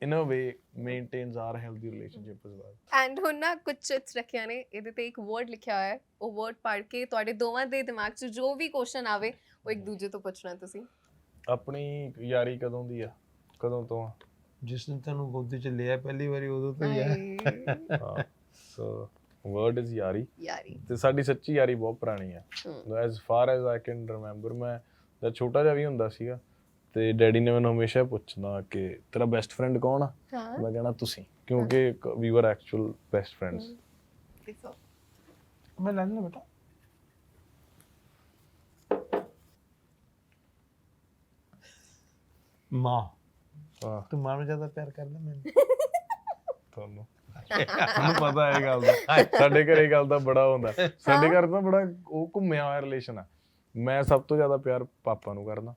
in a way maintains our healthy relationship as well. And ਹੁਣ ਨਾ ਕੁਝ ਚਿਟਸ ਰੱਖਿਆ ਨੇ, ਇਹਦੇ ਤੇ ਇੱਕ ਵਰਡ ਲਿਖਿਆ ਹੋਇਆ ਹੈ, ਉਹ ਵਰਡ ਪੜ੍ਹ ਕੇ ਤੁਹਾਡੇ ਦੋਵਾਂ ਦੇ ਦਿਮਾਗ 'ਚ ਜੋ ਵੀ ਕੁਐਸਚਨ ਆਵੇ ਉਹ ਇੱਕ ਦੂਜੇ ਤੋਂ ਪੁੱਛਣਾ ਤੁਸੀਂ। ਆਪਣੀ ਯਾਰੀ ਕਦੋਂ ਦੀ ਆ, ਕਦੋਂ ਤੋਂ ਆ? ਜਿਸ ਦਿਨ ਤੁਹਾਨੂੰ ਗੋਦੀ 'ਚ ਲਿਆ ਪਹਿਲੀ ਵਾਰੀ ਉਦੋਂ ਤੋਂ ਹੀ ਆ। ਸੋ ਵਰਡ ਇਜ਼ ਯਾਰੀ। ਯਾਰੀ ਤੇ ਸਾਡੀ ਸੱਚੀ ਯਾਰੀ ਬਹੁਤ ਪੁਰਾਣੀ ਆ, as far as I can remember। ਮੈਂ ਜਦ ਛੋਟਾ ਜਿਹਾ ਵੀ ਹੁੰਦਾ ਸੀਗਾ ਤੇ ਡੈਡੀ ਨੇ ਮੈਨੂੰ ਹਮੇਸ਼ਾ ਪੁੱਛਣਾ ਕਿ ਤੇਰਾ ਬੈਸਟ ਫਰੈਂਡ ਕੌਣ ਆ? ਮੈਂ ਕਹਿਣਾ ਤੁਸੀਂ, ਕਿਉਂਕਿ ਵੀ ਵਰ ਐਕਚੁਅਲ ਬੈਸਟ ਫਰੈਂਡਸ। ਮੈਂ ਲੈ ਲੈਣਾ ਬੇਟਾ। ਮਾਂ, ਤੂੰ ਮਾਂ ਨੂੰ ਜ਼ਿਆਦਾ ਪਿਆਰ ਕਰਦਾ ਮੈਨੂੰ? ਤੁਹਾਨੂੰ ਤੁਹਾਨੂੰ ਪਤਾ ਇਹ ਗੱਲ ਦਾ ਸਾਡੇ ਘਰੇ ਇਹ ਗੱਲ ਦਾ ਬੜਾ ਹੁੰਦਾ ਸਾਡੇ ਘਰ ਤਾਂ ਬੜਾ ਉਹ ਘੁੰਮਿਆ ਹੋਇਆ ਰਿਲੇਸ਼ਨ ਆ ਮੈਂ ਸਭ ਤੋਂ ਜ਼ਿਆਦਾ ਪਿਆਰ ਪਾਪਾ ਨੂੰ ਕਰਦਾ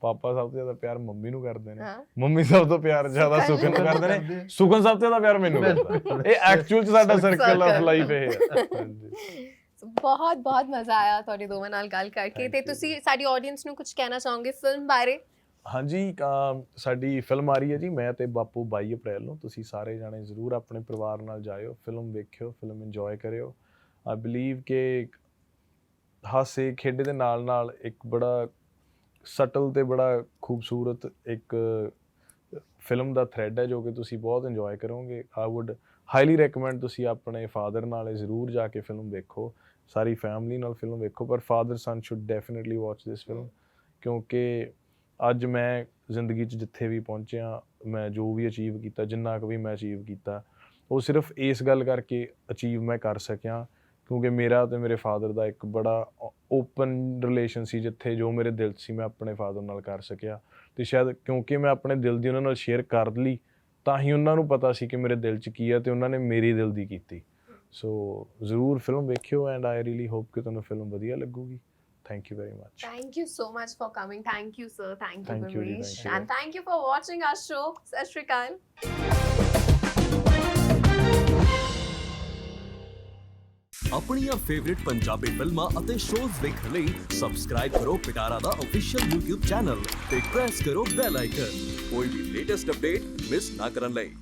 ਪਾਪਾ ਸਭ ਤੋਂ ਜ਼ਿਆਦਾ ਪਿਆਰ ਮੰਮੀ ਨੂੰ ਕਰਦੇ ਨੇ ਮੰਮੀ ਸਭ ਤੋਂ ਪਿਆਰ ਜ਼ਿਆਦਾ ਸੁਖਨ ਨੂੰ ਕਰਦੇ ਨੇ ਸੁਖਨ ਸਭ ਤੋਂ ਜ਼ਿਆਦਾ ਪਿਆਰ ਮੈਨੂੰ ਕਰਦਾ ਇਹ ਐਕਚੁਅਲ ਚ ਸਾਡਾ ਸਰਕਲ ਆਫ ਲਾਈਫ ਇਹ ਹੈ ਹਾਂਜੀ ਬਹੁਤ ਬਹੁਤ ਮਜ਼ਾ ਆਇਆ ਤੁਹਾਡੇ ਦੋਵਾਂ ਨਾਲ ਗੱਲ ਕਰਕੇ ਤੇ ਤੁਸੀਂ ਸਾਡੀ ਆਡੀਅנס ਨੂੰ ਕੁਝ ਕਹਿਣਾ ਚਾਹੋਗੇ ਫਿਲਮ ਬਾਰੇ ਹਾਂਜੀ ਸਾਡੀ ਫਿਲਮ ਆ ਰਹੀ ਹੈ ਜੀ ਮੈਂ ਤੇ ਬਾਪੂ 22 ਅਪ੍ਰੈਲ ਨੂੰ ਤੁਸੀਂ ਸਾਰੇ ਜਾਣੇ ਜ਼ਰੂਰ ਆਪਣੇ ਪਰਿਵਾਰ ਨਾਲ ਜਾਇਓ ਫਿਲਮ ਵੇਖਿਓ ਫਿਲਮ ਇੰਜੋਏ ਕਰਿਓ ਆਈ ਬਲੀਵ ਕਿ ਹਾਸੇ ਖੇਡੇ ਦੇ ਨਾਲ ਨਾਲ ਇੱਕ ਬੜਾ ਸਟਲ ਤੇ ਬੜਾ ਖੂਬਸੂਰਤ ਇੱਕ ਫਿਲਮ ਦਾ ਥ੍ਰੈਡ ਹੈ ਜੋ ਕਿ ਤੁਸੀਂ ਬਹੁਤ ਇੰਜੋਏ ਕਰੋਗੇ ਆਈ ਵੁੱਡ ਹਾਈਲੀ ਰეკਮੈਂਡ ਤੁਸੀਂ ਆਪਣੇ ਫਾਦਰ ਨਾਲ ਜ਼ਰੂਰ ਜਾ ਕੇ ਫਿਲਮ ਵੇਖੋ ਸਾਰੀ ਫੈਮਿਲੀ ਨਾਲ ਫਿਲਮ ਵੇਖੋ ਪਰ father son should definitely watch this film ਕਿਉਂਕਿ ਅੱਜ ਮੈਂ ਜ਼ਿੰਦਗੀ 'ਚ ਜਿੱਥੇ ਵੀ ਪਹੁੰਚਿਆ ਮੈਂ ਜੋ ਵੀ ਅਚੀਵ ਕੀਤਾ ਜਿੰਨਾ ਕੁ ਵੀ ਮੈਂ ਅਚੀਵ ਕੀਤਾ ਉਹ ਸਿਰਫ ਇਸ ਗੱਲ ਕਰਕੇ ਅਚੀਵ ਮੈਂ ਕਰ ਸਕਿਆ ਕਿਉਂਕਿ ਮੇਰਾ ਤੇ ਮੇਰੇ ਫਾਦਰ ਦਾ ਇੱਕ ਬੜਾ ਓਪਨ ਰਿਲੇਸ਼ਨ ਸੀ ਜਿੱਥੇ ਜੋ ਮੇਰੇ ਦਿਲ 'ਚ ਸੀ ਮੈਂ ਆਪਣੇ ਫਾਦਰ ਨਾਲ ਕਰ ਸਕਿਆ ਤੇ ਸ਼ਾਇਦ ਕਿਉਂਕਿ ਮੈਂ ਆਪਣੇ ਦਿਲ ਦੀ ਉਹਨਾਂ ਨਾਲ ਸ਼ੇਅਰ ਕਰ ਲਈ ਤਾਂ ਹੀ ਉਹਨਾਂ ਨੂੰ ਪਤਾ ਸੀ ਕਿ ਮੇਰੇ ਦਿਲ 'ਚ ਕੀ ਹੈ ਤੇ ਉਹਨਾਂ ਨੇ ਮੇਰੀ ਦਿਲ ਦੀ ਕੀਤੀ ਸੋ ਜ਼ਰੂਰ ਫਿਲਮ ਵੇਖਿਓ ਐਂਡ ਆਈ ਰੀਲੀ ਹੋਪ ਕਿ ਤੁਹਾਨੂੰ ਫਿਲਮ ਵਧੀਆ ਲੱਗੂਗੀ Thank you very much. Thank you so much for coming. Thank you, sir. Thank you, Thank you, Ganesh. thank you. And thank you for watching our show. Sat Shri Akal. ਆਪਣੀਆਂ favourite Punjabi ਫਿਲਮਾਂ ਅਤੇ shows ਵੇਖਣ ਲਈ subscribe ਕਰੋ ਪਿਟਾਰਾ ਦਾ official YouTube channel ਤੇ press ਕਰੋ bell icon ਕੋਈ ਵੀ latest update miss ਨਾ ਕਰਨ ਲਈ